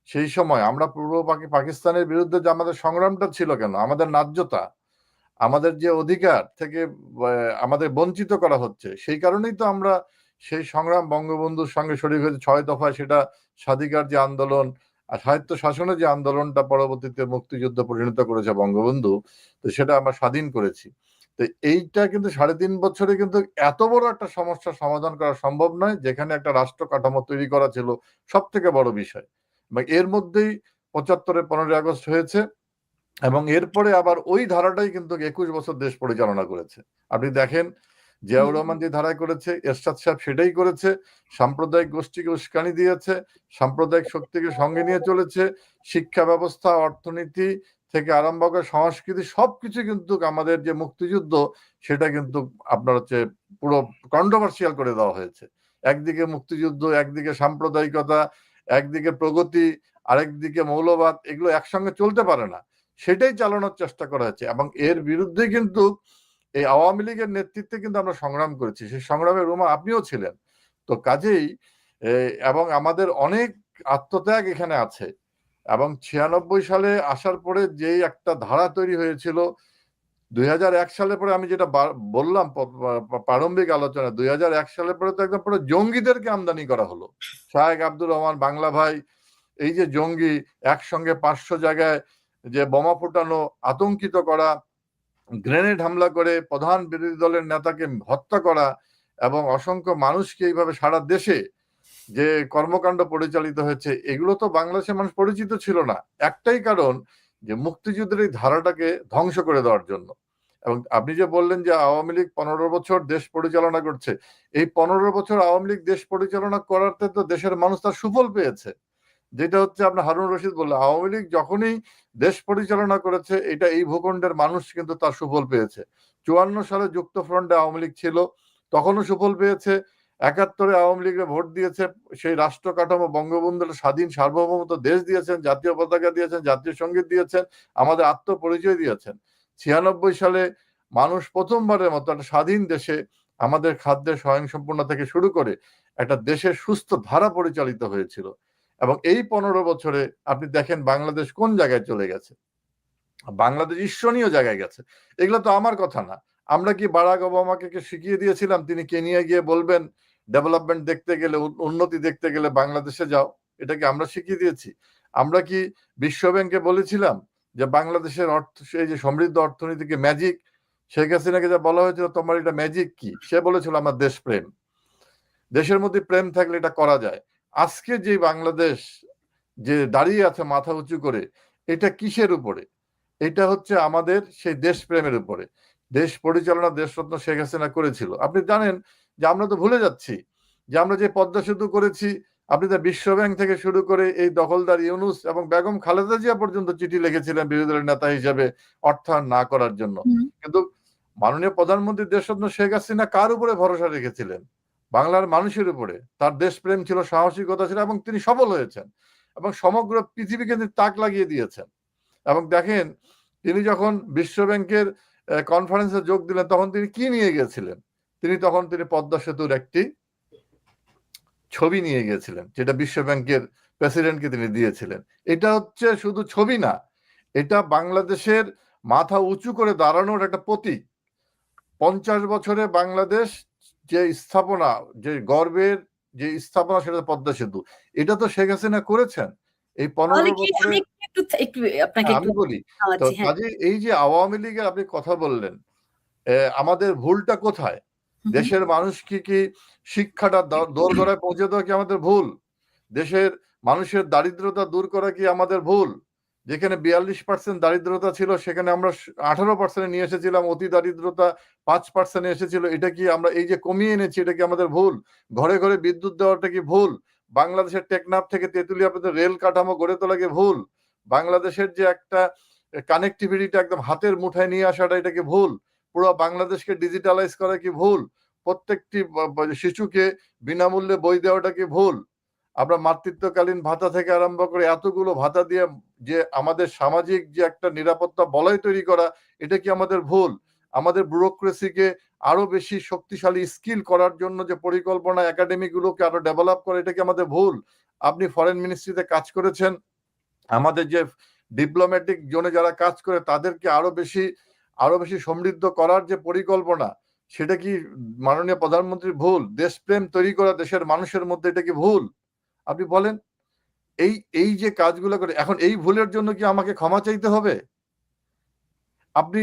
সেই সময়, আমরা পূর্ব পাকিস্তানের বিরুদ্ধে যে আমাদের সংগ্রামটা ছিল কেন, আমাদের ন্যায্যতা, আমাদের যে অধিকার থেকে আমাদের বঞ্চিত করা হচ্ছে, সেই কারণেই তো আমরা সেই সংগ্রাম বঙ্গবন্ধুর সঙ্গে শরীক হয়েছে ৬ দফায়, সেটা স্বাধিকার যে আন্দোলন আর স্বায়ত্ত শাসনের যে আন্দোলনটা পরবর্তীতে মুক্তিযুদ্ধ পরিণত করেছে বঙ্গবন্ধু, তো সেটা আমরা স্বাধীন করেছি। তো এইটা কিন্তু ৩.৫ বছরে কিন্তু এত বড় একটা সমস্যার সমাধান করা সম্ভব নয়, যেখানে একটা রাষ্ট্র কাঠামো তৈরি করা ছিল সব থেকে বড় বিষয়। এবং এর মধ্যেই ৭৫-এর ১৫ই আগস্ট হয়েছে, এবং এরপরে আবার ওই ধারাটাই কিন্তু ২১ বছর দেশ পরিচালনা করেছে। আপনি দেখেন, জিয়াউর রহমান যে ধারায় করেছে, এরশাদ সাহেব সেটাই করেছে, সাম্প্রদায়িক গোষ্ঠীকে উস্কানি দিয়েছে, সাম্প্রদায়িক শক্তিকে সঙ্গে নিয়ে চলেছে, শিক্ষা ব্যবস্থা, অর্থনীতি থেকে আরম্ভ করে সংস্কৃতি সবকিছু কিন্তু আমাদের যে মুক্তিযুদ্ধ, সেটা কিন্তু আপনার হচ্ছে পুরো কন্ট্রোভার্সিয়াল করে দেওয়া হয়েছে। একদিকে মুক্তিযুদ্ধ, একদিকে সাম্প্রদায়িকতা, একদিকে প্রগতি, আরেকদিকে মৌলবাদ, এগুলো একসঙ্গে চলতে পারে না, সেটাই চালানোর চেষ্টা করা হয়েছে। এবং এর বিরুদ্ধে কিন্তু এই আওয়ামী লীগের নেতৃত্বে কিন্তু আমরা সংগ্রাম করেছি, সেই সংগ্রামে রুমা আপনিও ছিলেন। তো কাজেই এবং আমাদের অনেক আত্মত্যাগ এখানে আছে। এবং ৯৬ সালে আসার পরে যেই একটা ধারা তৈরি হয়েছিল, ২০০১ সালের পরে আমি যেটা বললাম প্রারম্ভিক আলোচনা, ২০০১ সালের পরে তো একদম পুরো জঙ্গিদেরকে আমদানি করা হলো। শাহেক আব্দুর রহমান, বাংলা ভাই, এই যে জঙ্গি, একসঙ্গে ৫০০ জায়গায় যে বোমা ফুটানো, আতঙ্কিত করা, গ্রেনেড হামলা করে প্রধান বিরোধী দলের নেতাকে হত্যা করা, এবং অসংখ্য মানুষকে এইভাবে সারা দেশে যে কর্মকাণ্ড পরিচালিত হয়েছে, এগুলো তো বাংলাদেশের মানুষ পরিচিত ছিল না। একটাই কারণ, যে মুক্তিযুদ্ধের এই ধারাটাকে ধ্বংস করে দেওয়ার জন্য। এবং আপনি যে বললেন যে আওয়ামী লীগ ১৫ বছর দেশ পরিচালনা করছে, এই ১৫ বছর আওয়ামী লীগ দেশ পরিচালনা করাতে তো দেশের মানুষ তার সুফল পেয়েছে। যেটা হচ্ছে আপনার হারুন রশিদ বললেন, আওয়ামী লীগ যখনই দেশ পরিচালনা করেছে, এটা এই ভূখণ্ডের মানুষ কিন্তু তার সুফল পেয়েছে। ৫৪ সালে যুক্তফ্রন্টে আওয়ামী লীগ ছিল, তখনও সুফল পেয়েছে, 71-এ আওয়ামী লীগের ভোট দিয়েছে, সেই রাষ্ট্র কাঠামো বঙ্গবন্ধুর স্বাধীন সার্বভৌমত্ব দেশ দিয়েছেন, জাতীয় পতাকা দিয়েছেন, জাতীয় সঙ্গীত দিয়েছেন, আমাদের আত্মপরিচয় দিয়েছেন। 96 সালে মানুষ প্রথমবারের মতো একটা স্বাধীন দেশে আমাদের খাদ্যের স্বয়ংসম্পূর্ণ থেকে শুরু করে একটা দেশের সুস্থ ধারা পরিচালিত হয়েছিল। এবং এই 15 বছরে আপনি দেখেন বাংলাদেশ কোন জায়গায় চলে গেছে। বাংলাদেশ ঈর্ষণীয় জায়গায় গেছে। এগুলো তো আমার কথা না। আমরা কি বারাক ওবামাকে শিখিয়ে দিয়েছিলাম তিনি কেনিয়া গিয়ে বলবেন ডেভেলপমেন্ট দেখতে গেলে, উন্নতি দেখতে গেলে বাংলাদেশে যাও? এটা কি আমরা শিখিয়ে দিয়েছি? আমরা কি বিশ্ব ব্যাংকে বলেছিলাম যে বাংলাদেশের অর্থ, সেই যে সমৃদ্ধ অর্থনীতিকে ম্যাজিক? শেখ হাসিনাকে যা বলা হয়েছিল তোমার এটা ম্যাজিক কি, সে বলেছিল আমার দেশপ্রেম। দেশের মধ্যে প্রেম থাকলে এটা করা যায়। আজকে যে বাংলাদেশ যে দাঁড়িয়ে আছে মাথা উঁচু করে, এটা কিসের উপরে? এটা হচ্ছে আমাদের সেই দেশপ্রেমের উপরে। দেশ পরিচালনা দেশরত্ন শেখ হাসিনা করেছিল। আপনি জানেন যে আমরা তো ভুলে যাচ্ছি যে আমরা যে পদ্মা সেতু করেছি, আপনি তো বিশ্ব ব্যাংক থেকে শুরু করে এই দখলদার ইউনূস এবং বেগম খালেদা জিয়া পর্যন্ত চিঠি লিখেছিলেন বিরোধী দলের নেতা হিসেবে অর্থায়ন না করার জন্য। কিন্তু মাননীয় প্রধানমন্ত্রী দেশরত্ন শেখ হাসিনা কার উপরে ভরসা রেখেছিলেন? বাংলার মানুষের উপরে। তার দেশপ্রেম ছিল, সাহসিকতা ছিল, এবং তিনি সফল হয়েছেন এবং সমগ্র পৃথিবীকে তিনি তাক লাগিয়ে দিয়েছেন। এবং দেখেন তিনি যখন বিশ্ব ব্যাংকের কনফারেন্সে যোগ দিলেন তখন তিনি কি নিয়ে গিয়েছিলেন? তিনি পদ্মা সেতুর একটি ছবি নিয়ে গিয়েছিলেন, যেটা বিশ্ব ব্যাংকের প্রেসিডেন্টকে তিনি দিয়েছিলেন। এটা হচ্ছে শুধু ছবি না, এটা বাংলাদেশের মাথা উঁচু করে দাঁড়ানোর একটা প্রতীক। 50 বছরে বাংলাদেশ যে স্থাপনা, যে গর্বের যে স্থাপনা, সেটা পদ্মা সেতু। এটা তো শেখ হাসিনা করেছেন এই 15 বছরে। আমি বলি তো কাজে এই যে আওয়ামী লীগের আপনি কথা বললেন, আমাদের ভুলটা কোথায়? দেশের মানুষ কি শিক্ষাটা দোরগোড়ায় পৌঁছে দেওয়া কি আমাদের ভুল? দেশের মানুষের দারিদ্রতা দূর করা কি আমাদের ভুল? যেখানে 42% দারিদ্রতা ছিল সেখানে আমরা 18% নিয়ে এসেছিলাম, অতি দারিদ্রতা 5% এসেছিল। এটা কি আমরা এই যে কমিয়ে এনেছি, এটা কি আমাদের ভুল? ঘরে ঘরে বিদ্যুৎ দেওয়াটা কি ভুল? বাংলাদেশের টেকনাফ থেকে তেঁতুলিয়া পর্যন্ত রেল কাঠামো গড়ে তোলা কি ভুল? বাংলাদেশের যে একটা কানেক্টিভিটিটা একদম হাতের মুঠায় নিয়ে আসাটা, এটা কি ভুল? পুরো বাংলাদেশকে ডিজিটালাইজ করা কি ভুল? প্রত্যেকটি শিশুকে বিনামূল্যে বই দেওয়াটা কি ভুল? আমরা মাতৃত্বকালীন ভাতা থেকে আরম্ভ করে এতগুলো ভাতা দিয়ে যে আমাদের সামাজিক যে একটা নিরাপত্তা বলয় তৈরি করা, এটা কি আমাদের ভুল? আমাদের ব্যুরোক্রেসিকে আরো বেশি শক্তিশালী স্কিল করার জন্য যে পরিকল্পনা, একাডেমিগুলোকে আরো ডেভেলপ করে, এটা কি আমাদের ভুল? আপনি ফরেন মিনিস্ট্রিতে কাজ করেছেন, আমাদের যে ডিপ্লোম্যাটিক জোনে যারা কাজ করে তাদেরকে আরো বেশি সমৃদ্ধ করার যে পরিকল্পনা, সেটা কি মাননীয় প্রধানমন্ত্রীর ভুল? দেশপ্রেম তৈরি করা দেশের মানুষের মধ্যে, এটা কি ভুল? আপনি বলেন। এই যে কাজগুলো করে, এখন এই ভুলের জন্য কি আমাকে ক্ষমা চাইতে হবে? আপনি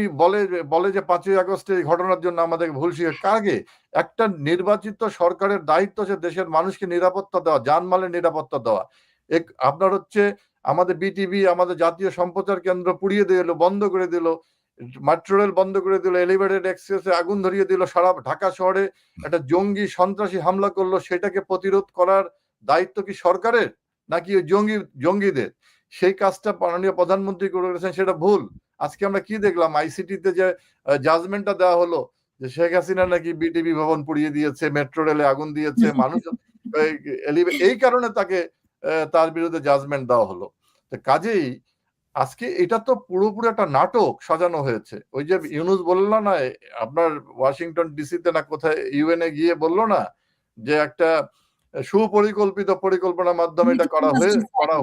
বলে যে 5ই আগস্টে এই ঘটনার জন্য আমাদের ভুল স্বীকার। কাকে? একটা নির্বাচিত সরকারের দায়িত্ব হচ্ছে দেশের মানুষকে নিরাপত্তা দেওয়া, জানমালের নিরাপত্তা দেওয়া। আপনার হচ্ছে আমাদের বিটিভি, আমাদের জাতীয় সম্প্রচার কেন্দ্র পুড়িয়ে দিল, বন্ধ করে দিল, মেট্রো রেল বন্ধ করে দিল, এলিভেটেড এক্সপ্রেসে আগুন ধরিয়ে দিল, সারা ঢাকা শহরে একটা জঙ্গি সন্ত্রাসী হামলা করলো। সেটাকে প্রতিরোধ করার দায়িত্ব কি সরকারের নাকি জঙ্গিদের? সেই কাজটা মাননীয় প্রধানমন্ত্রী করেছেন, সেটা ভুল। আজকে আমরা কি দেখলাম? আইসিটিতে যে জাজমেন্টটা দেওয়া হলো যে শেখ হাসিনা নাকি বিটিভি ভবন পুড়িয়ে দিয়েছে, মেট্রো রেলে আগুন দিয়েছে, মানুষ এই কারণে তার বিরুদ্ধে জাজমেন্ট দেওয়া হলো। কাজেই আজকে এটা তো পুরোপুরি একটা নাটক সাজানো হয়েছে। ওই যে ইউনূস বলল না, আপনার ওয়াশিংটন ডিসিতে না কোথায় ইউএনএ গিয়ে বলল না যে একটা সুপরিকল্পিত পরিকল্পনার মাধ্যমে এটা করা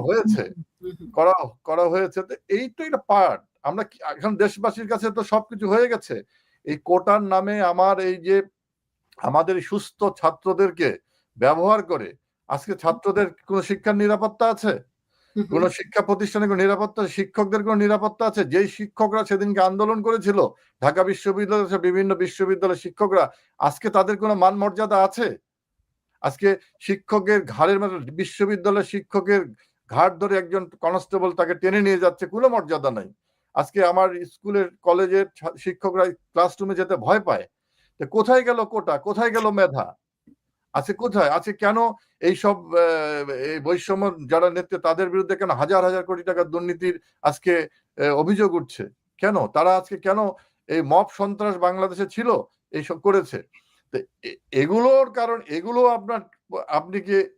হয়েছে। তো এই তো এটা পার্ট। আমরা এখন দেশবাসীর কাছে তো সবকিছু হয়ে গেছে। এই কোটার নামে আমাদের সুস্থ ছাত্রদেরকে ব্যবহার করে আজকে ছাত্রদের কোন শিক্ষার নিরাপত্তা আছে? কোন শিক্ষা প্রতিষ্ঠানে কোন নিরাপত্তা? শিক্ষকদের কোন নিরাপত্তা আছে? যেই শিক্ষকরা সেদিনকে আন্দোলন করেছিল, ঢাকা বিশ্ববিদ্যালয়ের বিভিন্ন বিশ্ববিদ্যালয়ের শিক্ষকরা, আজকে তাদের কোনো মান মর্যাদা আছে? আজকে শিক্ষকের ঘাড়ের বিশ্ববিদ্যালয়ের শিক্ষকের ঘাট ধরে একজন কনস্টেবল তাকে টেনে নিয়ে যাচ্ছে, কোনো মর্যাদা নাই। আজকে আমার স্কুলের কলেজের শিক্ষকরা ক্লাসরুমে যেতে ভয় পায়। কোথায় গেল কোটা? কোথায় গেল মেধা? আছে কোথায়? আছে কেন? এইসব এই বৈষম্য যারা নেতৃত্বে, তাদের বিরুদ্ধে কেন হাজার হাজার কোটি টাকার দুর্নীতির আজকে অভিযোগ উঠছে? কেন তারা আজকে কেন এই মব সন্ত্রাস বাংলাদেশে ছিল এইসব করেছে? তো এগুলোর কারণ এগুলো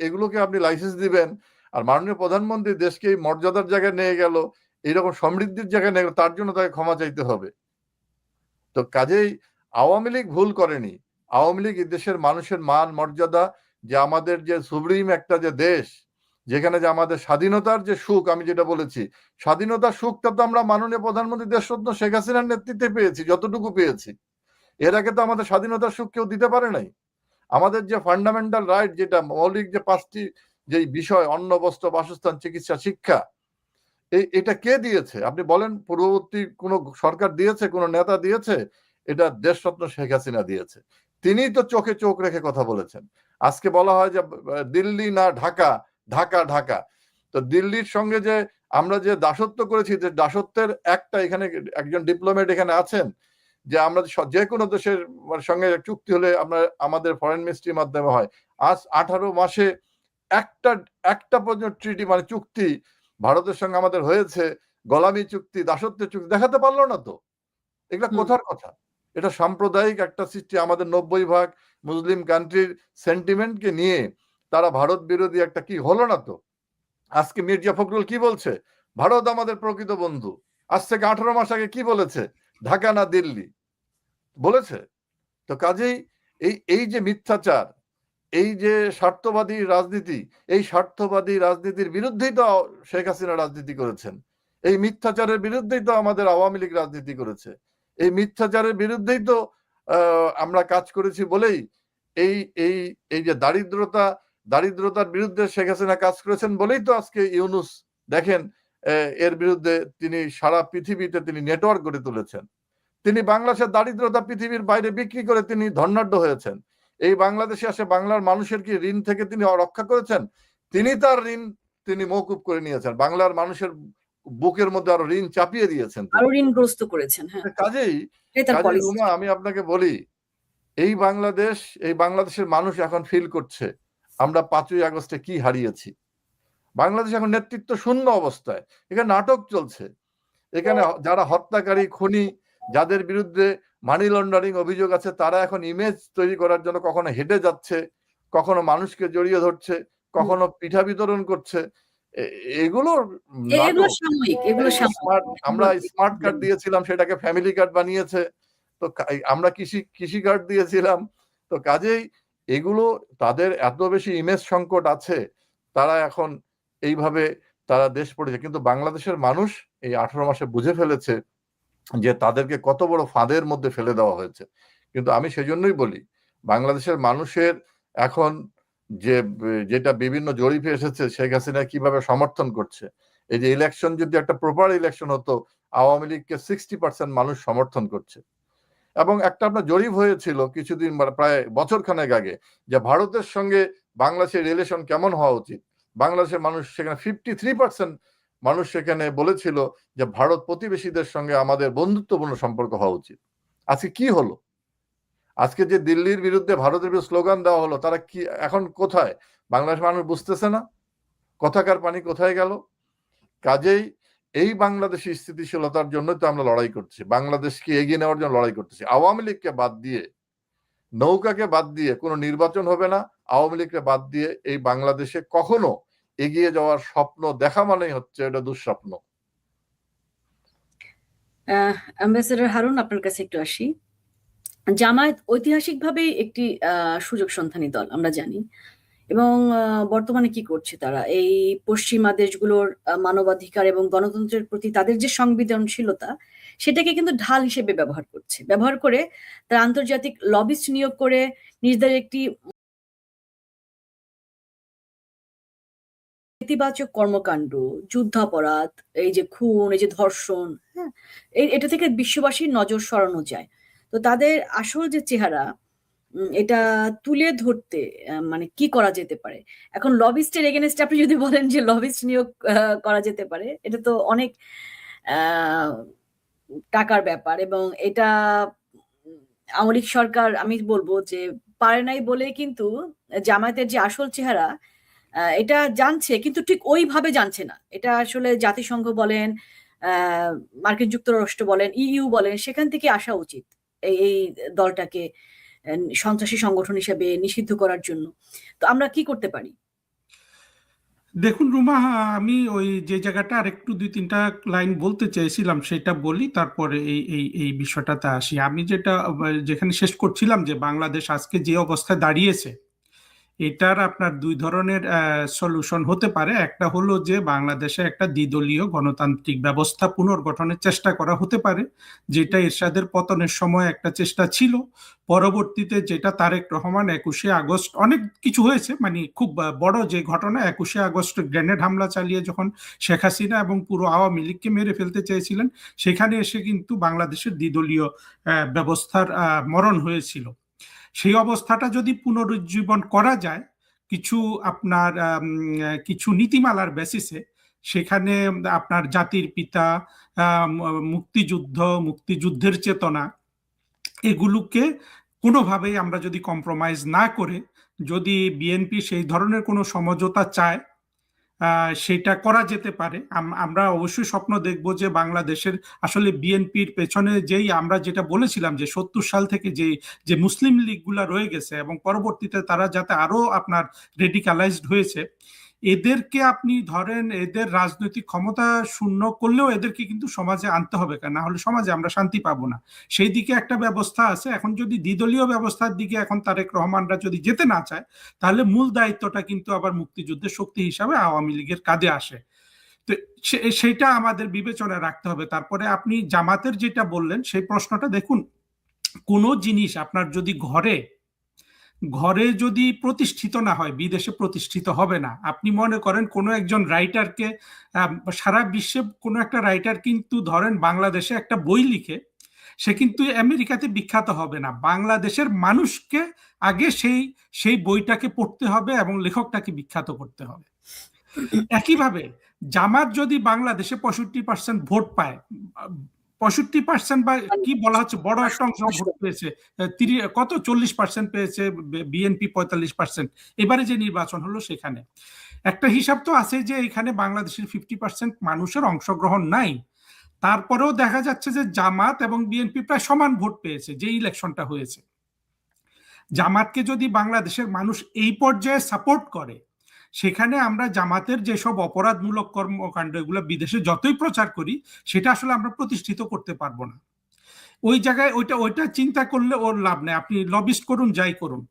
এগুলোকে আপনি লাইসেন্স দিবেন, আর মাননীয় প্রধানমন্ত্রী দেশকে এই মর্যাদার জায়গায় নিয়ে গেল, এইরকম সমৃদ্ধির জায়গায় নিয়ে গেল, তার জন্য তাকে ক্ষমা চাইতে হবে। তো কাজেই আওয়ামী লীগ ভুল করেনি। আওয়ামী লীগ দেশের মানুষের মান মর্যাদা, যে আমাদের যে সুপ্রিম একটা যে দেশ, যেখানে যে আমাদের স্বাধীনতার যে সুখ, আমি যেটা বলেছি, স্বাধীনতার সুখটা তো আমরা মাননীয় প্রধানমন্ত্রী দেশরত্ন শেখ হাসিনার নেতৃত্বে পেয়েছি, যতটুকু পেয়েছি। এর আগে তো আমাদের স্বাধীনতার সুখ কেউ দিতে পারে নাই। আমাদের যে ফান্ডামেন্টাল রাইট, যেটা মৌলিক যে 5টি যে বিষয়, অন্ন, বস্ত্র, বাসস্থান, চিকিৎসা, শিক্ষা, এটা কে দিয়েছে? আপনি বলেন, পূর্ববর্তী কোন সরকার দিয়েছে, কোন নেতা দিয়েছে? এটা দেশরত্ন শেখ হাসিনা দিয়েছে। তিনিই তো চোখে চোখ রেখে কথা বলেছেন। আজকে বলা হয় যে দিল্লি না ঢাকা, ঢাকা ঢাকা। তো দিল্লির সঙ্গে যে আমরা যে দাসত্ব করেছি, যে দাসত্বের একটা, এখানে একজন ডিপ্লোমেট এখানে আছেন, যে আমরা যে কোনো দেশের সঙ্গে চুক্তি হলে আমাদের ফরেন মিনিস্ট্রির মাধ্যমে হয়। আজ 18 মাসে একটা পর্যন্ত ট্রিটি মানে চুক্তি ভারতের সঙ্গে আমাদের হয়েছে, গোলামি চুক্তি, দাসত্বের চুক্তি দেখাতে পারলো না তো। এগুলা কোথার কথা? এটা সাম্প্রদায়িক একটা সৃষ্টি। আমাদের 90% মুসলিম কান্ট্রির সেন্টিমেন্টকে নিয়ে তারা ভারত বিরোধী একটা, কি হলো না তো। আজকে মির্জা ফখরুল কি বলছে? ভারত আমাদের প্রকৃত বন্ধু। আজ থেকে 18 মাস আগে কি বলেছে? ঢাকা না দিল্লি বলেছে। তো কাজেই এই যে মিথ্যাচার, এই যে স্বার্থবাদী রাজনীতি, এই স্বার্থবাদী রাজনীতির বিরুদ্ধেই তো শেখ হাসিনা রাজনীতি করেছেন। এই মিথ্যাচারের বিরুদ্ধেই তো আমাদের আওয়ামী লীগ রাজনীতি করেছে। এই মিথ্যাচারের বিরুদ্ধেই তো আমরা কাজ করেছি বলেই এই এই এই যে দারিদ্রতার বিরুদ্ধে শেখ হাসিনা কাজ করেছেন বলেই তো আজকে ইউনুস দেখেন, এর বিরুদ্ধে তিনি সারা পৃথিবীতে তিনি নেটওয়ার্ক গড়ে তুলেছেন। তিনি বাংলাদেশের দারিদ্রতা পৃথিবীর বাইরে বিক্রি করে তিনি ধনাঢ্য হয়েছেন। এই বাংলাদেশে আসে বাংলার মানুষের কি ঋণ থেকে তিনি রক্ষা করেছেন? তিনি তার ঋণ তিনি মওকুফ করে নিয়েছেন। বাংলার মানুষের বুকের মধ্যে আরো ঋণ চাপিয়ে দিয়েছেন। আরো ঋণগ্রস্ত করেছেন। হ্যাঁ, কাজেই রুমা, আমি আপনাকে বলি, এই বাংলাদেশের মানুষ এখন ফিল করছে আমরা 5ই আগস্টে কি হারিয়েছি। বাংলাদেশ এখন নেতৃত্ব শূন্য অবস্থায়। এখানে নাটক চলছে। এখানে যারা হত্যাকারী, খুনি, যাদের বিরুদ্ধে মানি লন্ডারিং অভিযোগ আছে, তারা এখন ইমেজ তৈরি করার জন্য কখনো হেঁটে যাচ্ছে, কখনো মানুষকে জড়িয়ে ধরছে, কখনো পিঠা বিতরণ করছে। এগুলো আমরা স্মার্ট কার্ড দিয়েছিলাম, সেটাকে ফ্যামিলি কার্ড বানিয়েছে। তো আমরা কৃষি কার্ড দিয়েছিলাম। তো কাজেই এগুলো, তাদের এত বেশি ইমেজ সংকট আছে, তারা এখন এইভাবে তারা দেশ পড়েছে। কিন্তু বাংলাদেশের মানুষ এই 18 মাসে বুঝে ফেলেছে যে তাদেরকে কত বড় ফাঁদের মধ্যে ফেলে দেওয়া হয়েছে। কিন্তু আমি সেজন্যই বলি, বাংলাদেশের মানুষের এখন যেটা বিভিন্ন জরিপে এসেছে, শেখ হাসিনা কিভাবে সমর্থন করছে। এই যে ইলেকশন যদি একটা প্রপার ইলেকশন হতো, আওয়ামী লীগকে 60% মানুষ সমর্থন করছে। এবং একটা আপনার জরিপ হয়েছিল কিছুদিন, প্রায় বছরখানেক আগে, যে ভারতের সঙ্গে বাংলাদেশের রিলেশন কেমন হওয়া উচিত। বাংলাদেশের মানুষ সেখানে 53% মানুষ সেখানে বলেছিল যে ভারত প্রতিবেশীদের সঙ্গে আমাদের বন্ধুত্বপূর্ণ সম্পর্ক হওয়া উচিত। আজকে কি হলো? আজকে যে দিল্লির বিরুদ্ধে ভারতের বিরুদ্ধে স্লোগান দেওয়া হলো, তারা কি এখন কোথায়? বাংলাদেশ মানুষ বুঝতেছে না কোথাকার পানি কোথায় গেল। কাজেই এই বাংলাদেশি স্থিতিশীলতার জন্য তো আমরা লড়াই করছি, বাংলাদেশকে এগিয়ে নেওয়ার জন্য লড়াই করতেছি। আওয়ামী লীগকে বাদ দিয়ে, নৌকাকে বাদ দিয়ে কোনো নির্বাচন হবে না। আওয়ামী লীগকে বাদ দিয়ে এই বাংলাদেশে কখনো এগিয়ে যাওয়ার স্বপ্ন দেখা মানেই হচ্ছে এটা দুঃস্বপ্ন। অ্যাম্বাসেডর হারুন, আপনার কাছে একটু আসি। জামায়াত ঐতিহাসিকভাবে একটি সুযোগ সন্ধানী দল, আমরা জানি। এবং বর্তমানে কি করছে তারা? এই পশ্চিমা দেশগুলোর মানবাধিকার এবং গণতন্ত্রের প্রতি তাদের যে সংবেদনশীলতা, সেটাকে কিন্তু ঢাল হিসেবে ব্যবহার করে তারা আন্তর্জাতিক লবিস্ট নিয়োগ করে নিজেদের একটি নেতিবাচক কর্মকাণ্ড, যুদ্ধাপরাধ, এই যে খুন, এই যে ধর্ষণ, হ্যাঁ, এটা থেকে বিশ্ববাসীর নজর সরানো যায়। তো তাদের আসল যে চেহারা, এটা তুলে ধরতে মানে কি করা যেতে পারে? এখন লবিস্টের এগেনস্টে আপনি যদি বলেন যে লবিস্ট নিয়োগ করা যেতে পারে, এটা তো অনেক টাকার ব্যাপার। এবং এটা আওয়ামী লীগ সরকার, আমি বলবো যে পারে নাই বলে কিন্তু জামায়াতের যে আসল চেহারা, এটা জানছে, কিন্তু ঠিক ওইভাবে জানছে না। এটা আসলে জাতিসংঘ বলেন, মার্কিন যুক্তরাষ্ট্র বলেন, ইইউ বলেন, সেখান থেকে আসা উচিত এই দলটাকে সন্ত্রাসী সংগঠন হিসেবে নিষিদ্ধ করার জন্য। তো আমরা কি করতে পারি? দেখুন রুমা, আমি ওই যে জায়গাটা আরেকটু 2-3টা লাইন বলতে চাইছিলাম সেটা বলি, তারপরে এই বিষয়টাতে আসি। আমি যেখানে শেষ করছিলাম যে বাংলাদেশ আজকে যে অবস্থায় দাঁড়িয়েছে, এটার আপনার দুই ধরনের সলিউশন হতে পারে। একটা হলো যে বাংলাদেশে একটা দ্বিদলীয় গণতান্ত্রিক ব্যবস্থা পুনর্গঠনের চেষ্টা করা হতে পারে, যেটা এরশাদের পতনের সময় একটা চেষ্টা ছিল। পরবর্তীতে যেটা তারেক রহমান 21শে আগস্ট, অনেক কিছু হয়েছে, মানে খুব বড় যে ঘটনা 21শে আগস্ট গ্রেনেড হামলা চালিয়ে যখন শেখ হাসিনা এবং পুরো আওয়ামী লীগকে মেরে ফেলতে চেয়েছিলেন, সেখানে এসে কিন্তু বাংলাদেশের দ্বিদলীয় ব্যবস্থার মরণ হয়েছিল। সেই অবস্থাটা যদি পুনরুজ্জীবন করা যায় কিছু আপনার কিছু নীতিমালার বেসিসে, সেখানে আপনার জাতির পিতা, মুক্তিযুদ্ধের চেতনা, এগুলোকে কোনোভাবেই আমরা যদি কম্প্রোমাইজ না করে, যদি বিএনপি সেই ধরনের কোনো সমঝোতা চায়, সেটা করা যেতে পারে। আমরা অবশ্যই স্বপ্ন দেখব যে বাংলাদেশের আসলে বিএনপির পেছনে যেই আমরা যেটা বলেছিলাম যে 70 সাল থেকে যে মুসলিম লীগগুলা রয়ে গেছে এবং পরবর্তীতে তারা যাতে আরো আপনার রেডিকালাইজড হয়েছে, এদেরকে আপনি ধরেন এদের রাজনৈতিক ক্ষমতা শূন্য করলেও এদেরকে কিন্তু সমাজে আনতে হবে, কেন না হলে সমাজে আমরা শান্তি পাবো না। সেই দিকে একটা ব্যবস্থা আছে। এখন যদি দ্বিদলীয় ব্যবস্থার দিকে এখন তারেক রহমানরা যদি যেতে না চায়, তাহলে মূল দায়িত্বটা কিন্তু আবার মুক্তিযুদ্ধের শক্তি হিসাবে আওয়ামী লীগের কাঁধে আসে। তো সেইটা আমাদের বিবেচনায় রাখতে হবে। তারপরে আপনি জামাতের যেটা বললেন সেই প্রশ্নটা দেখুন, কোনো জিনিস আপনার যদি ঘরে যদি প্রতিষ্ঠিত না হয়, বিদেশে প্রতিষ্ঠিত হবে না। আপনি মনে করেন কোনো একজন রাইটারকে, সারা বিশ্বে কোনো একটা রাইটার কিন্তু ধরেন বাংলাদেশে একটা বই লিখে, সে কিন্তু আমেরিকাতে বিখ্যাত হবে না। বাংলাদেশের মানুষকে আগে সেই বইটাকে পড়তে হবে এবং লেখকটাকে বিখ্যাত করতে হবে। একইভাবে জামাত যদি বাংলাদেশে 65% ভোট পায়, 65% বা কি বলা হচ্ছে, বড় একটা অংশ ভোট পেয়েছে, কত 40% পেয়েছে বিএনপি, 45%। এবারে যে নির্বাচন হলো সেখানে একটা হিসাব তো আছে যে এখানে বাংলাদেশের 50% মানুষের অংশগ্রহণ নাই। তারপরেও দেখা যাচ্ছে যে জামাত এবং বিএনপি প্রায় সমান ভোট পেয়েছে যে ইলেকশনটা হয়েছে। জামাতকে যদি বাংলাদেশের মানুষ এই পর্যায়ে সাপোর্ট করে, সেখানে আমরা জামাতের যেসব অপরাধমূলক কর্মকাণ্ড এগুলো বিদেশে যতই প্রচার করি, সেটা আসলে আমরা প্রতিষ্ঠিত করতে পারবো না। ওই জায়গায় ওইটা চিন্তা করলে ওর লাভ নেই। আপনি লবিস্ট করুন, যাই করুন,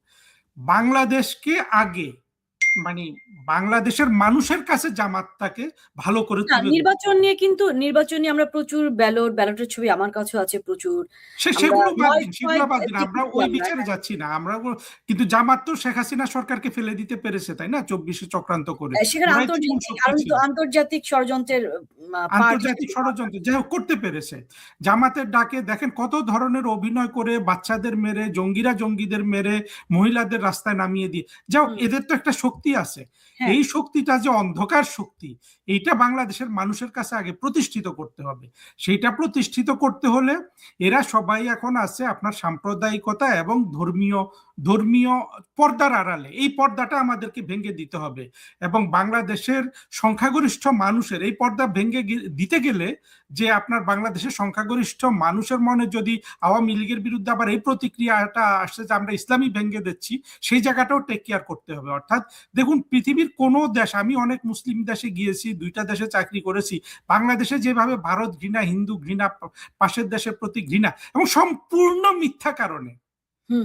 বাংলাদেশকে আগে, মানে বাংলাদেশের মানুষের কাছে জামাতটাকে ভালো করে তুলে নির্বাচন নিয়ে আমরা প্রচুর ব্যালটের ছবি আমার কাছে আছে প্রচুর। সেগুলো বাদ দিন, আমরা ওই বিচারে যাচ্ছি না। আমরা কিন্তু জামাত তো শেখ হাসিনা সরকারকে ফেলে দিতে পেরেছে, তাই না? 24-এ চক্রান্ত করে সেখানে আন্তর্জাতিক ষড়যন্ত্রের যাই হোক করতে পেরেছে। জামাতের ডাকে দেখেন কত ধরনের অভিনয় করে, বাচ্চাদের মেরে, জঙ্গিদের মেরে, মহিলাদের রাস্তায় নামিয়ে দিয়ে, যাও এদের তো একটা শক্তি আছে। এই শক্তিটা যে অন্ধকার শক্তি, এইটা বাংলাদেশের মানুষের কাছে আগে প্রতিষ্ঠিত করতে হবে। সেইটা প্রতিষ্ঠিত করতে হলে এরা সবাই এখন আছে আপনার সাম্প্রদায়িকতা এবং ধর্মীয় পর্দার আড়ালে। এই পর্দাটা আমাদেরকে ভেঙে দিতে হবে এবং বাংলাদেশের সংখ্যাগরিষ্ঠ মানুষের এই পর্দা ভেঙে দিতে গেলে, যে আপনার বাংলাদেশের সংখ্যাগরিষ্ঠ মানুষের মনে যদি আওয়ামী লীগের বিরুদ্ধে আবার এই প্রতিক্রিয়াটা আসছে যে আমরা ইসলামী ভেঙে দিচ্ছি, সেই জায়গাটাও টেক কেয়ার করতে হবে। অর্থাৎ দেখুন, পৃথিবীর কোনো দেশ, আমি অনেক মুসলিম দেশে গিয়েছি, 2টা দেশে চাকরি করেছি, বাংলাদেশে যেভাবে ভারত ঘৃণা, হিন্দু ঘৃণা, পাশের দেশের প্রতি ঘৃণা, এবং সম্পূর্ণ মিথ্যা কারণে,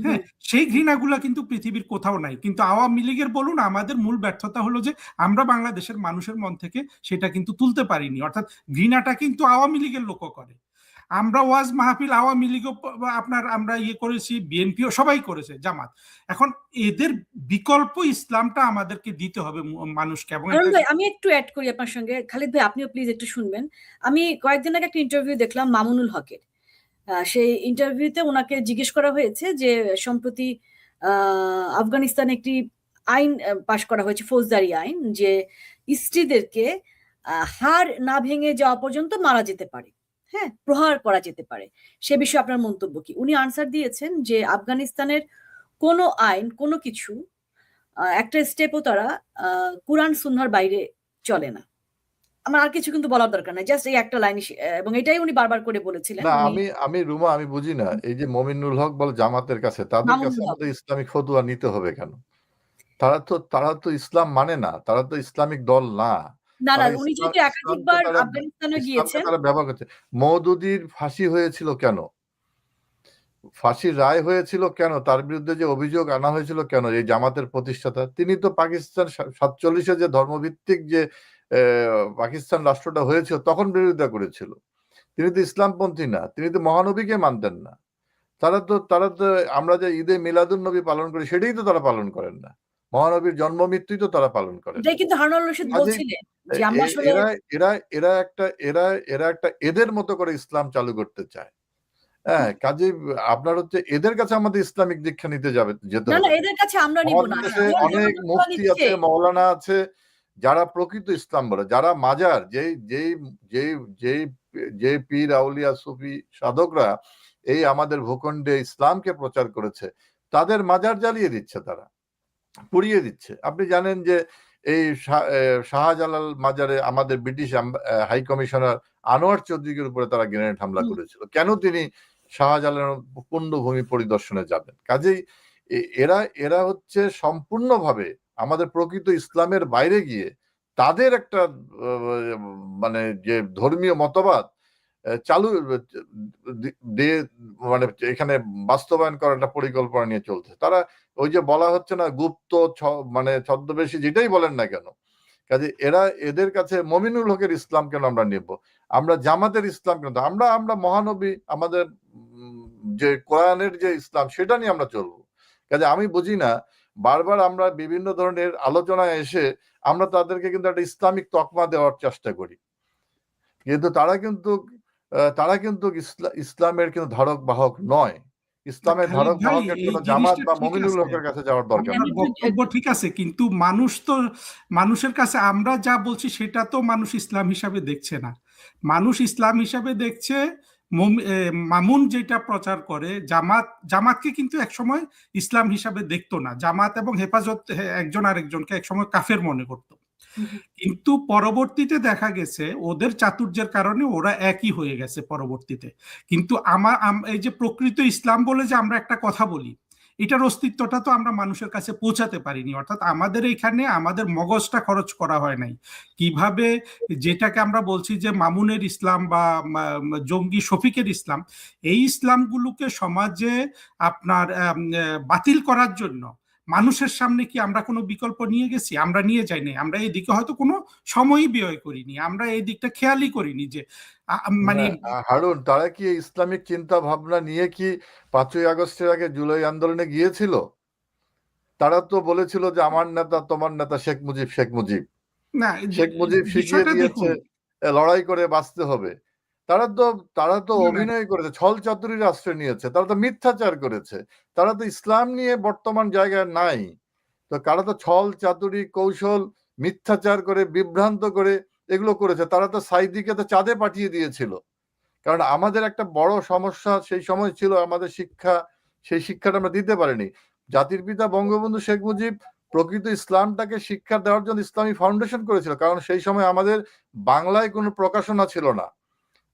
হ্যাঁ, সেই ঘৃণাগুলা কিন্তু পৃথিবীর কোথাও নাই। কিন্তু আওয়ামী লীগের বলুন, আমাদের মূল ব্যর্থতা হলো যে আমরা বাংলাদেশের মানুষের মন থেকে সেটা কিন্তু তুলতে পারিনি। অর্থাৎ ঘৃণাটা কিন্তু আওয়ামী লীগের লোকও করে। আমরা ওয়াজ মাহফিল আওয়ামী লীগও আমরা করেছি, বিএনপিও সবাই করেছে, জামাত। এখন এদের বিকল্প ইসলামটা আমাদেরকে দিতে হবে মানুষকে। এবং আমি একটু অ্যাড করি আপনার সঙ্গে, খালিদ ভাই আপনিও প্লিজ একটু শুনবেন। আমি কয়েকদিন আগে একটা ইন্টারভিউ দেখলাম মামুনুল হকের। সেই ইন্টারভিউতে ওনাকে জিজ্ঞেস করা হয়েছে যে সম্প্রতি আফগানিস্তানে একটি আইন পাশ করা হয়েছে, ফৌজদারি আইন, যে স্ত্রীদেরকে হাড় না ভেঙে যাওয়া পর্যন্ত মারা যেতে পারে, হ্যাঁ, প্রহার করা যেতে পারে। সে বিষয়ে আপনার মন্তব্য কি? উনি আনসার দিয়েছেন যে আফগানিস্তানের কোনো আইন, কোনো কিছু, একটা স্টেপও তারা কুরআন সুন্নাহর বাইরে চলে না। আমার আর কিছু কিন্তু বলার দরকার নাই, জাস্ট এই একটা লাইন, এবং এটাই উনি বারবার করে বলেছিলেন। না, উনি আমি রুমা, আমি বুঝি না এই যে মমিনুল হক বলে জামাতের কাছে, তাদের কাছে মামুনুল হক। আমাদের ইসলামিক ফতুয়া নিতে হবে কেন? তারা তো ইসলাম মানে না, তারা তো ইসলামিক দল না। না, তারা উনি ইসলামকে যেহেতু একাধিকবার তারা আফগানিস্তানে ইসলামকে গিয়েছেন। তারা ব্যবহার করছে। মওদুদির ফাঁসি হয়েছিল কেন? ফাঁসির রায় হয়েছিল কেন? তার বিরুদ্ধে যে অভিযোগ আনা হয়েছিল কেন? এই জামাতের প্রতিষ্ঠাতা তিনি তো পাকিস্তান 47-এ যে ধর্মভিত্তিক যে পাকিস্তান রাষ্ট্রটা হয়েছিল তখন বিরোধিতা করেছিল। তিনি তো ইসলামপন্থী না, তিনি তো মহানবীকে মানতেন না। তারা তো আমরা যে ঈদে মিলাদুন্নবী পালন করি সেটাই তো তারা পালন করেন না। মহানবীর জন্ম মৃত্যুই তো তারা পালন করেন এটাই না। কিন্তু হারুনুর রশিদ কাজেই বলছিলেন যে আমরা আসলে এরা এরা এরা একটা এরা একটা এদের মতো করে ইসলাম চালু করতে চায়। হ্যাঁ, কাজেই আপনার হচ্ছে এদের কাছে আমাদের ইসলামিক দীক্ষা নিতে যেতে না, হবে না। এদের কাছে আমরা নিব আমাদের না। দেশে এখন অনেক যতটুকু মুফতি নিচ্ছে, আছে, মাওলানা আছে, যারা প্রকৃত ইসলাম বলে, যারা মাজার, যেই যেই যে পীর, আউলিয়া, সুফি সাধকরা এই আমাদের ভূখণ্ডে ইসলামকে প্রচার করেছে, তাদের মাজার জ্বালিয়ে দিচ্ছে, তারা পুড়িয়ে দিচ্ছে। আপনি জানেন যে এই শাহজালাল মাজারে আমাদের ব্রিটিশ হাই কমিশনার আনোয়ার চৌধুরীর উপরে তারা গ্রেনেড হামলা করেছিল। কেন তিনি শাহজালালের পুণ্যভূমি পরিদর্শনে যাবেন? কাজেই এরা এরা হচ্ছে সম্পূর্ণভাবে আমাদের প্রকৃত ইসলামের বাইরে গিয়ে তাদের একটা মানে যে ধর্মীয় মতবাদ চালু দিয়ে মানে এখানে বাস্তবায়ন করার একটা পরিকল্পনা নিয়ে চলছে। তারা ওই যে বলা হচ্ছে না গুপ্ত মানে ছদ্মবেশী, যেটাই বলেন না কেন, কাজে এদের কাছে মমিনুল হকের ইসলাম কেন আমরা নেব? আমরা জামাতের ইসলাম কেন? আমরা মহানবী, আমাদের যে কোরআনের যে ইসলাম সেটা নিয়ে আমরা চলবো। কাজে আমি বুঝি না, বারবার আমরা বিভিন্ন ধরনের আলোচনায় এসে আমরা তাদেরকে কিন্তু একটা ইসলামিক তকমা দেওয়ার চেষ্টা করি, কিন্তু তারা কিন্তু ইসলামের কিন্তু ধারক বাহক নয়। ইসলামের খালিদ ধারক ভাই, বাহকের এই জন্য জামাত জিনিসটা বা ঠিক মমিনুল আছে, হকের কাছে যাওয়ার দরকার আপনার নেই। বক্তব্য ঠিক আছে, কিন্তু মানুষ তো মানুষের কাছে আমরা যা বলছি সেটা তো মানুষ ইসলাম হিসাবে দেখছে না। মানুষ ইসলাম হিসাবে দেখছে মামুন যেটা প্রচার করে, জামাতকে কিন্তু একসময় ইসলাম হিসাবে দেখতো না। জামাত এবং হেফাজত একজন আরেকজনকে একসময় কাফের মনে করতো, কিন্তু পরবর্তীতে দেখা গেছে ওদের চাতুর্যের কারণে ওরা একই হয়ে গেছে পরবর্তীতে। কিন্তু এই যে প্রকৃত ইসলাম বলে যে আমরা একটা কথা বলি, এটার অস্তিত্বটা তো আমরা মানুষের কাছে পৌঁছাতে পারিনি। অর্থাৎ আমাদের এখানে আমাদের মগজটা খরচ করা হয় নাই কিভাবে যেটাকে আমরা বলছি যে মামুনের ইসলাম বা জঙ্গি শফিকের ইসলাম, এই ইসলামগুলোকে সমাজে আপনার বাতিল করার জন্য মানুষের সামনে কি আমরা কোনো বিকল্প নিয়ে গেছি? আমরা নিয়ে যাইনি। আমরা এই দিকে হয়তো কোনো সময়ই ব্যয় করিনি, আমরা এই দিকটা খেয়ালই করিনি যে মানে হারুন, তারা কি ইসলামিক চিন্তা ভাবনা নিয়ে কি 5ই আগস্টের আগে জুলাই আন্দোলনে গিয়েছিল? তারা তো বলেছিল যে আমার নেতা তোমার নেতা শেখ মুজিব। না, শেখ মুজিব শিখিয়ে বিষয়টা দিয়েছে দেখুন, লড়াই করে বাঁচতে হবে। তারা তো না, অভিনয় করেছে, ছল চাতুরির আশ্রয় নিয়েছে, তারা তো মিথ্যাচার করেছে। তারা তো ইসলাম নিয়ে বর্তমান জায়গায় নাই। তো তারা তো ছল চাতুরি কৌশল মিথ্যাচার করে বিভ্রান্ত করে এগুলো করেছে। তারা তো সাইদিকে তো চাঁদে পাঠিয়ে দিয়েছিল। কারণ আমাদের একটা বড় সমস্যা সেই সময় ছিল আমাদের শিক্ষা, সেই শিক্ষাটা আমরা দিতে পারিনি। জাতির পিতা বঙ্গবন্ধু শেখ মুজিব প্রকৃত ইসলামটাকে শিক্ষা দেওয়ার জন্য ইসলামী ফাউন্ডেশন করেছিল, কারণ সেই সময় আমাদের বাংলায় কোনো প্রকাশনা ছিল না।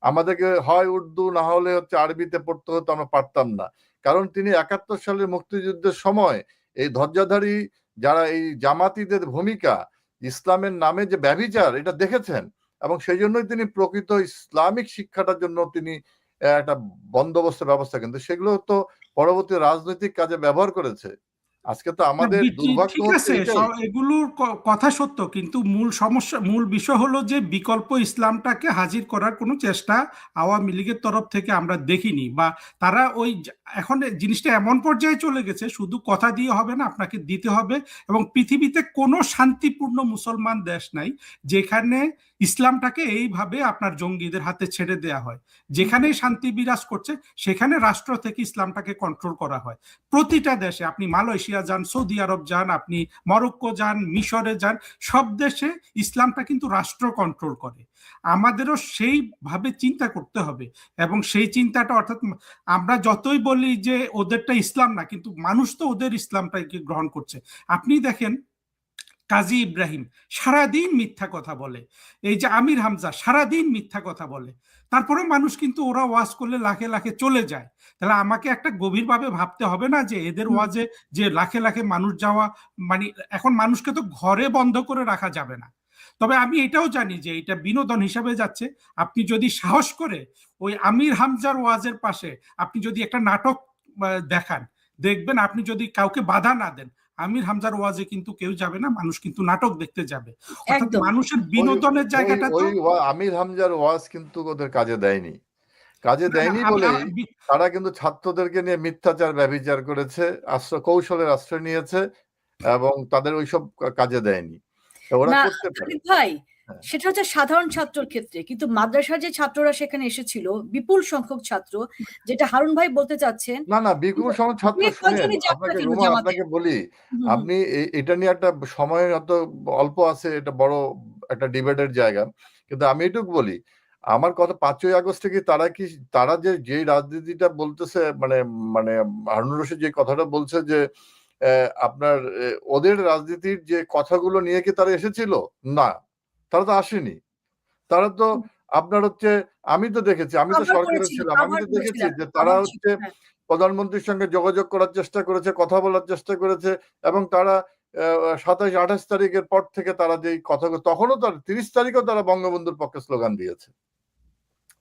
আমাদেরকে হয় উর্দু না হলে হচ্ছে আরবিতে পড়তে হতো, আমরা পারতাম না। কারণ তিনি 71 সালের মুক্তিযুদ্ধের সময় এই ধ্বজাধারী যারা এই জামাতিদের ভূমিকা, ইসলামের নামে যে ব্যভিচার, এটা দেখেছেন, এবং সেই জন্যই তিনি প্রকৃত ইসলামিক শিক্ষাটার জন্য তিনি একটা বন্দোবস্তের ব্যবস্থা, কিন্তু সেগুলো তো পরবর্তী রাজনৈতিক কাজে ব্যবহার করেছে। আজকে তো আমাদের দুর্ভাগ্য ঠিক হচ্ছে আছে, এটাই। এগুলোর কথা সত্য, কিন্তু মূল বিষয় হলো যে বিকল্প ইসলামটাকে হাজির করার কোনো চেষ্টা আওয়ামী লীগের তরফ থেকে আমরা দেখিনি, বা তারা এখন জিনিসটা এমন পর্যায়ে চলে গেছে শুধু কথা দিয়ে হবে না, আপনাকে দিতে হবে। এবং পৃথিবীতে কোনো শান্তিপূর্ণ মুসলমান দেশ নাই যেখানে ইসলামটাকে এইভাবে আপনার জঙ্গিদের হাতে ছেড়ে দেয়া হয়। যেখানেই শান্তি বিরাজ করছে সেখানে রাষ্ট্র থেকে ইসলামটাকে কন্ট্রোল করা হয়। প্রতিটা দেশে, আপনি মালয়েশিয়া যান, সৌদি আরব যান, আপনি মরক্কো যান, মিশরে যান, সব দেশে ইসলামটা কিন্তু রাষ্ট্র কন্ট্রোল করে। আমাদেরও সেইভাবে চিন্তা করতে হবে, এবং সেই চিন্তাটা, অর্থাৎ আমরা যতই বলি যে ওদেরটা ইসলাম না, কিন্তু মানুষ তো ওদের ইসলামটাকে গ্রহণ করছে। আপনি দেখেন কাজী ইব্রাহিম সারাদিন মিথ্যা কথা বলে, এই যে আমির হামজা সারাদিন মিথ্যা কথা বলে, তারপরে মানুষ কিন্তু ওরা ওয়াজ করলে লাখে লাখে চলে যায়। তাহলে আমাকে একটা গভীরভাবে ভাবতে হবে না যে এদের ওয়াজে যে লাখে লাখে মানুষ যাওয়া, মানে এখন মানুষকে তো ঘরে বন্ধ করে রাখা যাবে না। তবে আমি এটাও জানি যে এটা বিনোদন হিসাবে যাচ্ছে। আপনি যদি সাহস করে ওই আমির হামজার ওয়াজের পাশে আপনি যদি একটা নাটক দেখান, দেখবেন আপনি যদি কাউকে বাধা না দেন, আমির হামজার ওয়াজে কিন্তু কেউ যাবে না, মানুষ কিন্তু নাটক দেখতে যাবে। অর্থাৎ মানুষের বিনোদনের জায়গাটা তো আমির হামজার ওয়াজ কিন্তু ওদের কাজে দেয়নি, কাজে দেয়নি বলেই তারা কিন্তু ছাত্রদেরকে নিয়ে মিথ্যাচার ব্যভিচার করেছে, কৌশলের আশ্রয় নিয়েছে এবং তাদের ওইসব কাজে দেয়নি। ওরা করতে পারে ভাই, সেটা হচ্ছে সাধারণ ছাত্রর ক্ষেত্রে, কিন্তু মাদ্রাসার যে ছাত্ররা সেখানে এসেছিল বিপুল সংখ্যক ছাত্র, যেটা হারুন ভাই বলতে চাচ্ছেন। না বিপুল সংখ্যক ছাত্র, শুনেন আপনাকে রুমা, আপনাকে বলি, আপনি এটা নিয়ে একটা সময় হয়তো অল্প আছে, এটা বড় একটা ডিবেটের জায়গা, কিন্তু আমি এটুকু বলি, আমার কথা 5ই আগস্ট থেকে তারা যে রাজনীতিটা বলতেছে, মানে হারুন রশিদ যে কথাটা বলছে যে আপনার ওদের রাজনীতির যে কথাগুলো নিয়ে কি তারা এসেছিল? না, তারা তো আসেনি। তারা তো আপনার হচ্ছে, আমি তো দেখেছি, আমি তো সরকারে ছিলাম, আমি তো দেখেছি যে তারা হচ্ছে প্রধানমন্ত্রীর সঙ্গে যোগাযোগ করার চেষ্টা করেছে, কথা বলার চেষ্টা করেছে, এবং তারা 27-28 তারিখের পর থেকে তারা যে কথাগুলো, তখনও তার 30 তারিখেও তারা বঙ্গবন্ধুর পক্ষে স্লোগান দিয়েছে,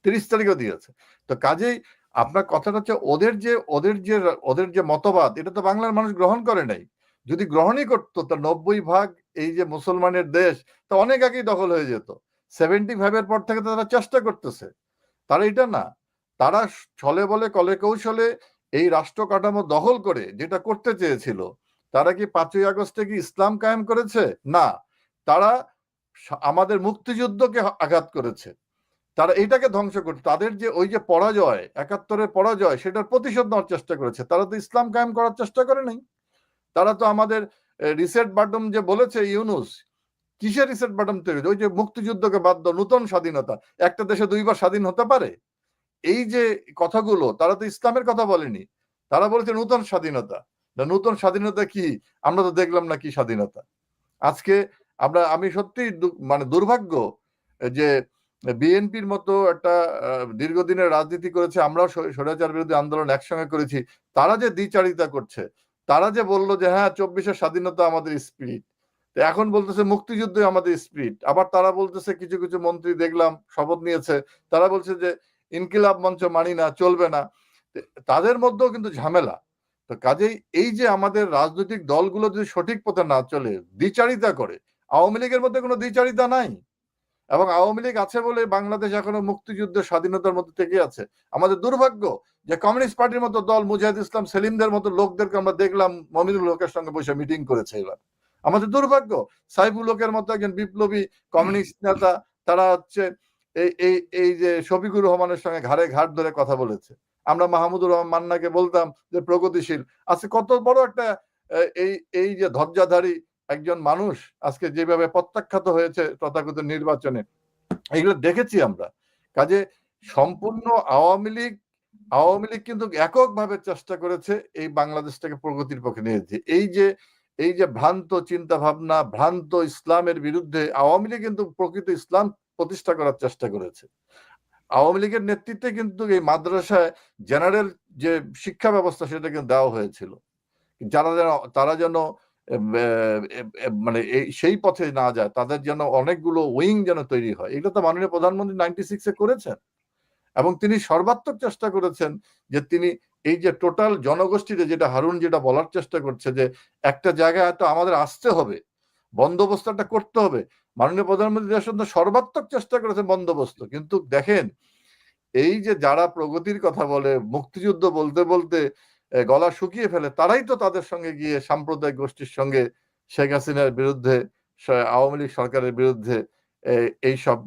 30 তারিখও দিয়েছে। তো কাজেই আপনার কথাটা হচ্ছে ওদের যে মতবাদ, এটা তো বাংলার মানুষ গ্রহণ করে নাই। যদি গ্রহণই করতো, তা 90% এই যে মুসলমানের দেশ, তা অনেক আগেই দখল হয়ে যেত। 75-এর পর থেকে তারা চেষ্টা করতেছে, তারা এটা না, তারা ছলে বলে কলে কৌশলে এই রাষ্ট্র কাঠামো দখল করে যেটা করতে চেয়েছিল। তারা কি 5ই আগস্টে কি ইসলাম কায়েম করেছে? না, তারা আমাদের মুক্তিযুদ্ধকে আঘাত করেছে, তারা এটাকে ধ্বংস করছে। তাদের যে ওই যে পরাজয়, 71-এর পরাজয়, সেটার প্রতিশোধ নেওয়ার চেষ্টা করেছে। তারা তো ইসলাম কায়েম করার চেষ্টা করে নাই। তারা তো আমাদের রিসেট বাটন যে বলেছে ইউনুস, কিসের রিসেট বাটন তৈরি? ওই যে মুক্তিযুদ্ধকে বাদ দাও, নতুন স্বাধীনতা। একটা দেশে 2বার স্বাধীন হতে পারে? এই যে কথাগুলো, তারা তো ইসলামের কথা বলেনি, তারা বলেছে নতুন স্বাধীনতা। নতুন স্বাধীনতা কি? আমরা তো দেখলাম না কি স্বাধীনতা। আজকে আমি সত্যি মানে দুর্ভাগ্য যে বিএনপির মতো একটা দীর্ঘদিনের রাজনীতি করেছে, আমরাও স্বৈরাচার বিরোধী আন্দোলন একসঙ্গে করেছি, তারা যে দ্বিচারিতা করছে, তারা যে বললো যে হ্যাঁ 24-এর স্বাধীনতা আমাদের স্পিরিট, এখন বলতেছে মুক্তিযুদ্ধ আমাদের স্পিরিট। আবার তারা বলতেছে, কিছু কিছু মন্ত্রী দেখলাম শপথ নিয়েছে, তারা বলছে যে ইনকিলাব মঞ্চ মানি না, চলবে না। তাদের মধ্যেও কিন্তু ঝামেলা। তো কাজেই এই যে আমাদের রাজনৈতিক দলগুলো যদি সঠিক পথে না চলে, দ্বিচারিতা করে, আওয়ামী লীগের মধ্যে কোনো দ্বিচারিতা নাই, এবং আওয়ামী লীগ আছে বলে বাংলাদেশ এখনো মুক্তিযুদ্ধের স্বাধীনতার মধ্যে থেকে আছে। আমাদের দুর্ভাগ্য যে কমিউনিস্ট পার্টির মতো দল, মুজাহিদ ইসলাম সেলিমদের মতো লোকদেরকে আমরা দেখলাম মমিনুল হকের সঙ্গে বসে মিটিং করেছে। এবার আমাদের দুর্ভাগ্য, সাইফুল হকের মতো একজন বিপ্লবী কমিউনিস্ট নেতা, তারা হচ্ছে এই যে শফিকুর রহমানের সঙ্গে ঘাড়ে ঘাট ধরে কথা বলেছে। আমরা মাহমুদুর রহমান মান্নাকে বলতাম যে প্রগতিশীল, আজকে কত বড় একটা এই যে ধৈর্যধারী একজন মানুষ আজকে যেভাবে প্রত্যাখ্যাত হয়েছে তথাকথিত নির্বাচনে, এগুলো দেখেছি আমরা। কাজে সম্পূর্ণ আওয়ামী লীগ কিন্তু এককভাবে চেষ্টা করেছে এই বাংলাদেশটাকে প্রগতির পক্ষে নিয়ে যেতে। এই যে ভ্রান্ত চিন্তা ভাবনা, ভ্রান্ত ইসলামের বিরুদ্ধে আওয়ামী লীগ কিন্তু প্রকৃত ইসলাম প্রতিষ্ঠা করার চেষ্টা করেছে। আওয়ামী লীগের নেতৃত্বে কিন্তু এই মাদ্রাসায় জেনারেল যে শিক্ষা ব্যবস্থা, সেটা কিন্তু দেওয়া হয়েছিল, তারা যেন মানে সেই পথে না যায়, তাদের যেন অনেকগুলো উইং যেন তৈরি হয়। এটা তো মাননীয় প্রধানমন্ত্রী 96-এ করেছেন, এবং তিনি সর্বাত্মক চেষ্টা করেছেন যে তিনি এই যে টোটাল জনগোষ্ঠীতে, যেটা হারুন যেটা বলার চেষ্টা করছে, যে একটা জায়গায় তো আমাদের আসতে হবে, বন্দোবস্তটা করতে হবে। মাননীয় প্রধানমন্ত্রী দেশের জন্য সর্বাত্মক চেষ্টা করেছেন বন্দোবস্ত। কিন্তু দেখেন, এই যে যারা প্রগতির কথা বলে, মুক্তিযুদ্ধ বলতে বলতে গলা শুকিয়ে ফেলে, তারাই তো তাদের সঙ্গে গিয়ে সাম্প্রদায়িক গোষ্ঠীর সঙ্গে, শেখ হাসিনার বিরুদ্ধে, আওয়ামী লীগ সরকারের বিরুদ্ধে এই সব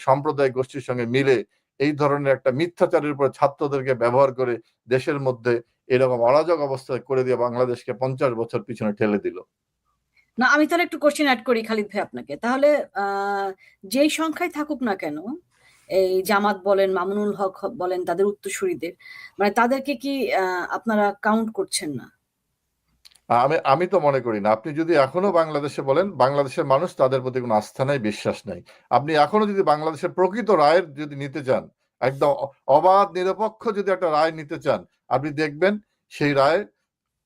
সাম্প্রদায়িক গোষ্ঠীর সঙ্গে মিলে এই ধরনের একটা মিথ্যাচারের উপর ছাত্রদেরকে ব্যবহার করে দেশের মধ্যে এরকম অরাজক অবস্থা করে দিয়ে বাংলাদেশকে 50 বছর পিছনে ঠেলে দিল। না, আমি তাহলে একটু কোশ্চেন অ্যাড করি খালিদ ভাই আপনাকে। তাহলে যেই সংখ্যায় থাকুক না কেন, এই জামাত বলেন, মামুনুল হক বলেন, তাদের উত্তরসূরিদের, মানে তাদেরকে কি আপনারা কাউন্ট করছেন না? আমি তো মনে করি না। আপনি যদি এখনো বাংলাদেশে বলেন, বাংলাদেশের মানুষ তাদের প্রতি কোনো আস্থা নাই, বিশ্বাস নাই। আপনি এখনো যদি বাংলাদেশের প্রকৃত রায়ের যদি নিতে চান, একদম অবাধ নিরপেক্ষ যদি একটা রায় নিতে চান, আপনি দেখবেন সেই রায়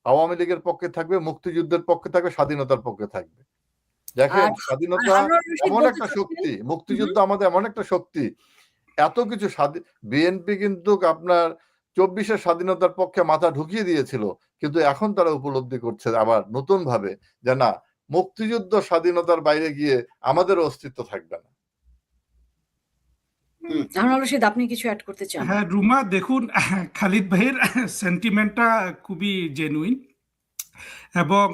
আওয়ামী লীগের পক্ষে থাকবে, মুক্তিযুদ্ধের পক্ষে থাকবে, স্বাধীনতার পক্ষে থাকবে। দেখেন, আর স্বাধীনতা হারুনুর রশিদ এমন বলতে একটা চাচ্ছিলেন, শক্তি, মুক্তিযুদ্ধ হুম, আমাদের এমন একটা শক্তি, এত কিছু বিএনপি কিন্তু আপনার 24-এর স্বাধীনতার পক্ষে মাথা ঢুকিয়ে দিয়েছিল, কিন্তু এখন তারা উপলব্ধি করছে আবার নতুন ভাবে যে না, মুক্তিযুদ্ধ স্বাধীনতার বাইরে গিয়ে আমাদের অস্তিত্ব থাকবে না। হারুনুর রশিদ, আপনি কিছু অ্যাড করতে চান? হ্যাঁ রুমা, দেখুন খালিদ ভাইয়ের সেন্টিমেন্টটা খুবই জেনুইন, এবং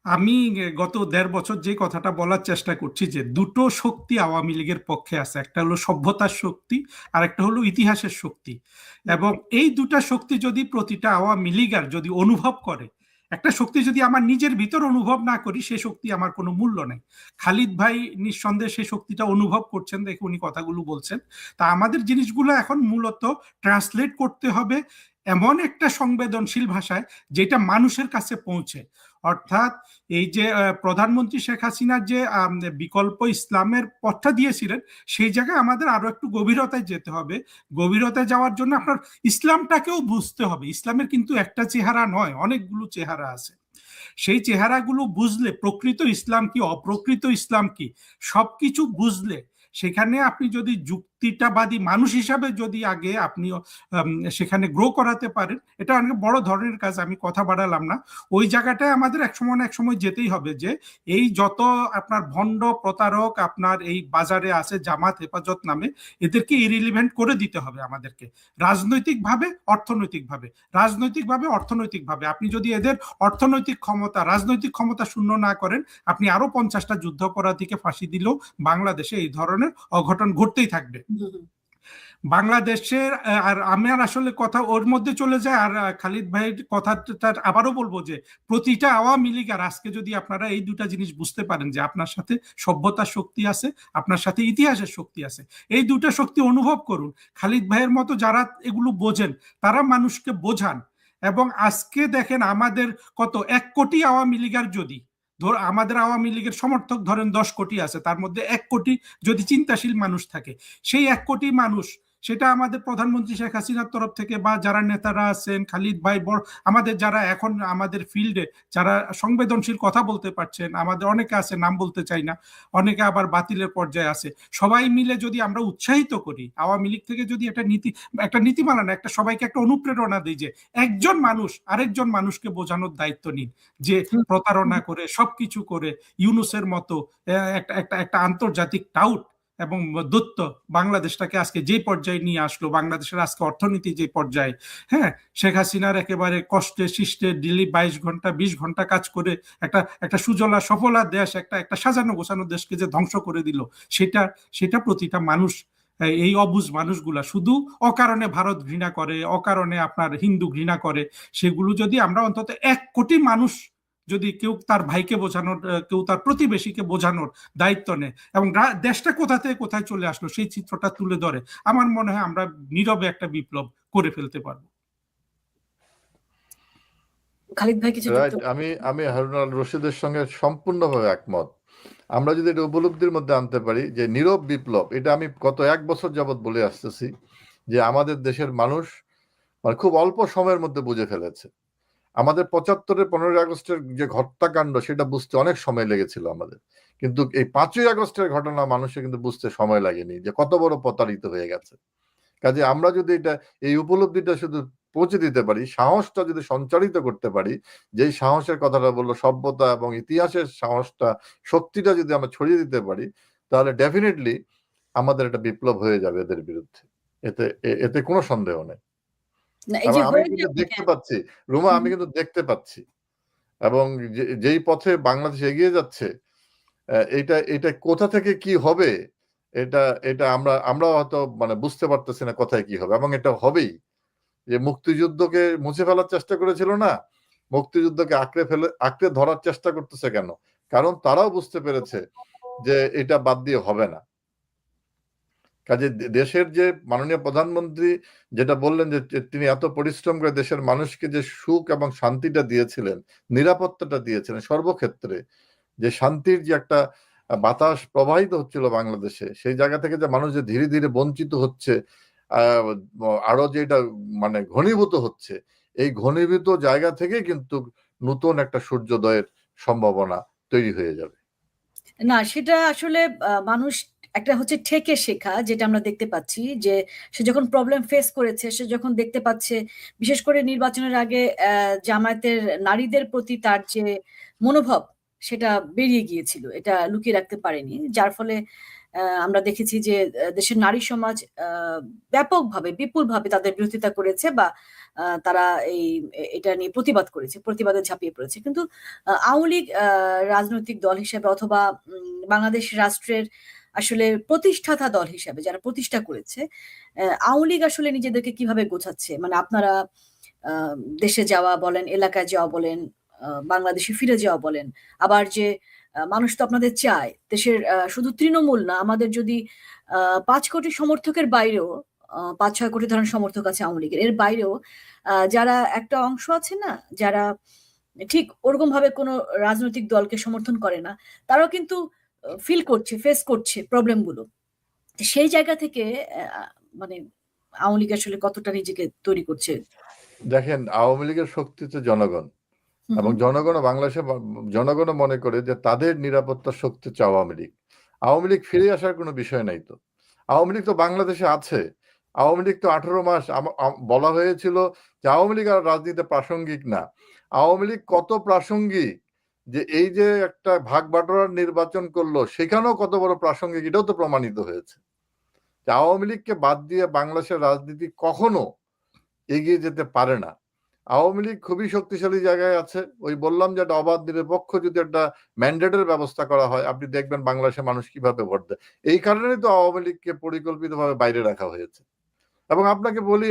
আমি গত 1.5 বছর যে কথাটা বলার চেষ্টা করছি যে দুটো শক্তি আওয়ামী লীগের পক্ষে আছে, একটা হলো সভ্যতার শক্তি আর একটা হলো ইতিহাসের শক্তি। এবং এই দুটা শক্তি যদি প্রতিটা আওয়ামী লীগার যদি অনুভব করে, একটা শক্তি যদি আমার নিজের ভিতর অনুভব না করি, সে শক্তি আমার কোনো মূল্য নেই। খালিদ ভাই নিঃসন্দেহে সেই শক্তিটা অনুভব করছেন, দেখে উনি কথাগুলো বলছেন। তা আমাদের জিনিসগুলো এখন মূলত ট্রান্সলেট করতে হবে এমন একটা সংবেদনশীল ভাষায় যেটা মানুষের কাছে পৌঁছে। অর্থাৎ এই যে প্রধানমন্ত্রী শেখ হাসিনার যে বিকল্প ইসলামের পথটা দিয়েছিলেন, সেই জায়গায় আমাদের আরো একটু গভীরতায় যেতে হবে। গভীরতায় যাওয়ার জন্য আপনার ইসলামটাকেও বুঝতে হবে। ইসলামের কিন্তু একটা চেহারা নয়, অনেকগুলো চেহারা আছে। সেই চেহারাগুলো বুঝলে প্রকৃত ইসলাম কি, অপ্রকৃত ইসলাম কি, সবকিছু বুঝলে সেখানে আপনি যদি যুক্তিটাবাদী মানুষ হিসাবে যদি আগে আপনি সেখানে গ্রো করাতে পারেন, এটা অনেক বড় ধরনের কাজ, আমি কথা বাড়ালাম না। ওই জায়গাটায় আমাদের একসময় না একসময় যেতেই হবে যে এই যত আপনার ভণ্ড প্রতারক আপনার এই বাজারে আছে জামাত হেফাজত নামে, এদেরকে ইরিলিভেন্ট করে দিতে হবে আমাদেরকে, রাজনৈতিকভাবে অর্থনৈতিকভাবে। রাজনৈতিকভাবে অর্থনৈতিকভাবে আপনি যদি এদের অর্থনৈতিক ক্ষমতা রাজনৈতিক ক্ষমতা শূন্য না করেন, আপনি আরো 50টা যুদ্ধাপরাধীকে ফাঁসি দিলেও বাংলাদেশে এই ধরনের অঘটন ঘটতেই থাকবে। বাংলাদেশের আর আমার আসলে কথা ওর মধ্যে চলে যায়। আর খালিদ ভাইয়ের কথাটা আবারও বলবো যে প্রতিটা আওয়ামী লীগ আর আজকে যদি আপনারা এই দুটা জিনিস বুঝতে পারেন যে আপনার সাথে সভ্যতার শক্তি আছে, আপনার সাথে ইতিহাসের শক্তি আছে, এই দুটা শক্তি অনুভব করুন। খালিদ ভাইয়ের মতো যারা এগুলো বোঝেন তারা মানুষকে বোঝান। এবং আজকে দেখেন আমাদের কত 1 কোটি আওয়ামী লীগার, যদি আমাদের আওয়ামী লীগের সমর্থক ধরেন 10 কোটি আছে, তার মধ্যে 1 কোটি যদি চিন্তাশীল মানুষ থাকে, সেই 1 কোটি মানুষ, সেটা আমাদের প্রধানমন্ত্রী শেখ হাসিনার তরফ থেকে বা যারা নেতারা আছেন, খালিদ ভাই, আমাদের যারা এখন আমাদের ফিল্ডে যারা সংবেদনশীল কথা বলতে পারছেন, আমাদের অনেকে আছে, নাম বলতে চাই না, অনেকে আবার বাতিলের পর্যায়ে আছে, সবাই মিলে যদি আমরা উৎসাহিত করি, আওয়ামী লীগ থেকে যদি একটা নীতিমালা না, একটা সবাইকে একটা অনুপ্রেরণা দিই যে একজন মানুষ আরেকজন মানুষকে বোঝানোর দায়িত্ব নিন, যে প্রতারণা করে সবকিছু করে ইউনুসের মতো একটা একটা একটা আন্তর্জাতিক টাউট এবং দত্ত বাংলাদেশটাকে আজকে যে পর্যায়ে নিয়ে আসলো, বাংলাদেশের আজকে অর্থনীতি যে পর্যায়ে, হ্যাঁ, শেখ হাসিনার একেবারে কষ্টে শিষ্টে দিল্লি 22 ঘন্টা 20 ঘন্টা কাজ করে একটা একটা সুজলা সফলা দেশ, একটা একটা সাজানো গোছানো দেশকে যে ধ্বংস করে দিল, সেটা প্রতিটা মানুষ, এই অবুঝ মানুষগুলা শুধু অকারণে ভারত ঘৃণা করে, অকারণে আপনার হিন্দু ঘৃণা করে, সেগুলো যদি আমরা অন্তত 1 কোটি মানুষ যদি কেউ তার ভাইকে বোঝানোর, কেউ তার প্রতিবেশীকে বোঝানোর দায়িত্ব নেয় এবং দেশটা কোথা থেকে কোথায় চলে আসলো সেই চিত্রটা তুলে ধরে, আমার মনে হয় আমরা নীরবে একটা বিপ্লব করে ফেলতে পারবো। খালিদ ভাই কিছু যুক্ত? আমি হারুন রশিদের সঙ্গে সম্পূর্ণভাবে একমত। আমরা যদি এটা উপলব্ধির মধ্যে আনতে পারি যে নীরব বিপ্লব, এটা আমি গত 1 বছর যাবৎ বলে আসতেছি যে আমাদের দেশের মানুষ মানে খুব অল্প সময়ের মধ্যে বুঝে ফেলেছে। আমাদের 75-এর 15ই আগস্টের যে হত্যাকাণ্ড, সেটা বুঝতে অনেক সময় লেগেছিল আমাদের, কিন্তু এই 5ই আগস্টের ঘটনা মানুষের কিন্তু বুঝতে সময় লাগেনি যে কত বড় প্রতারিত হয়ে গেছে। কাজে আমরা যদি এই উপলব্ধিটা শুধু পৌঁছে দিতে পারি, সাহসটা যদি সঞ্চারিত করতে পারি, যেই সাহসের কথাটা বললো, সভ্যতা এবং ইতিহাসের সাহসটা, শক্তিটা যদি আমরা ছড়িয়ে দিতে পারি, তাহলে ডেফিনেটলি আমাদের একটা বিপ্লব হয়ে যাবে এদের বিরুদ্ধে। এতে কোনো সন্দেহ নেই। এবং আমি কিন্তু দেখতে পাচ্ছি রুমা, আমি কিন্তু দেখতে পাচ্ছি, এবং যেই পথে বাংলাদেশ এগিয়ে যাচ্ছে, এটা কোথা থেকে কি হবে, এটা এটা আমরা হয়তো মানে বুঝতে পারতেছি না কোথায় কি হবে, এবং এটা হবেই। যে মুক্তিযুদ্ধকে মুছে ফেলার চেষ্টা করেছিল না, মুক্তিযুদ্ধকে আঁকড়ে ধরার চেষ্টা করতেছে কেন? কারণ তারাও বুঝতে পেরেছে যে এটা বাদ দিয়ে হবে না। কাজে দেশের যে মাননীয় প্রধানমন্ত্রী যেটা বললেন যে তিনি এত পরিশ্রম করে দেশের মানুষকে যে সুখ এবং শান্তিটা দিয়েছিলেন, নিরাপত্তাটা দিয়েছিলেন সর্বক্ষেত্রে, যে শান্তির যে একটা বাতাস প্রবাহিত হচ্ছিল বাংলাদেশে, সেই জায়গা থেকে যে মানুষ যে ধীরে ধীরে বঞ্চিত হচ্ছে, আরো যে এটা মানে ঘনীভূত হচ্ছে, এই ঘনীভূত জায়গা থেকে কিন্তু নতুন একটা সূর্যোদয়ের সম্ভাবনা তৈরি হয়ে যাবে। না, সেটা আসলে মানুষ একটা হচ্ছে ঠেকে শেখা, যেটা আমরা দেখতে পাচ্ছি যে সে যখন প্রবলেম ফেস করেছে, সে যখন দেখতে পাচ্ছে বিশেষ করে নির্বাচনের আগে জামায়াতের নারীদের প্রতি তার যে মনোভাব সেটা বেরিয়ে গিয়েছিল, এটা লুকিয়ে রাখতে পারেনি, যার ফলে আমরা দেখেছি যে দেশের নারী সমাজ ব্যাপকভাবে বিপুলভাবে তাদের বিরোধিতা করেছে বা তারা এটা নিয়ে প্রতিবাদ করেছে, প্রতিবাদে ঝাঁপিয়ে পড়েছে। কিন্তু আওয়ামী লীগ রাজনৈতিক দল হিসেবে অথবা বাংলাদেশ রাষ্ট্রের আসলে প্রতিষ্ঠাতা দল হিসেবে যারা প্রতিষ্ঠা করেছে, আওয়ামী লীগ আসলে নিজেদেরকে কিভাবে গোছাচ্ছে, মানে আপনারা দেশে যাওয়া বলেন, এলাকায় যাওয়া বলেন, বাংলাদেশে ফিরে যাওয়া বলেন, আবার যে মানুষ তো আপনাদের চায় দেশের শুধু তৃণমূল না, আমাদের যদি 5 কোটি সমর্থকের বাইরেও 5-6 কোটি ধরেন সমর্থক আছে আওয়ামী লীগের, এর বাইরেও যারা একটা অংশ আছে না, যারা ঠিক ওরকম ভাবে কোনো রাজনৈতিক দলকে সমর্থন করে না, তারাও কিন্তু ফিল করছে, ফেস করছে প্রবলেম গুলো। সেই জায়গা থেকে মানে আওয়ামী লীগ আসলে কতটা নিজেকে তৈরি করছে? দেখেন, আওয়ামী লীগের শক্তি তো জনগণ, এবং জনগণ বাংলাদেশে জনগণও মনে করে যে তাদের নিরাপত্তার শক্তি হচ্ছে আওয়ামী লীগ। আওয়ামী লীগ ফিরে আসার কোনো বিষয় নাই তো। আওয়ামী লীগ তো বাংলাদেশে আছে। আওয়ামী লীগ তো 18 মাস বলা হয়েছিল যে আওয়ামী লীগ আর রাজনীতিতে প্রাসঙ্গিক না। আওয়ামী লীগ কত প্রাসঙ্গিক, যে এই যে একটা ভাগ বাটোয়ারার নির্বাচন করলো সেখানেও কত বড় প্রাসঙ্গিক, এটাও তো প্রমাণিত হয়েছে। যে আওয়ামী লীগকে বাদ দিয়ে বাংলাদেশের রাজনীতি কখনো এগিয়ে যেতে পারে না। আওয়ামী লীগ খুবই শক্তিশালী জায়গায় আছে। ওই বললাম যে একটা অবাধ নিরপেক্ষ যদি একটা ম্যান্ডেটের ব্যবস্থা করা হয়, আপনি দেখবেন বাংলাদেশের মানুষ কিভাবে ভোট দেয়। এই কারণেই তো আওয়ামী লীগকে পরিকল্পিতভাবে বাইরে রাখা হয়েছে। এবং আপনাকে বলি,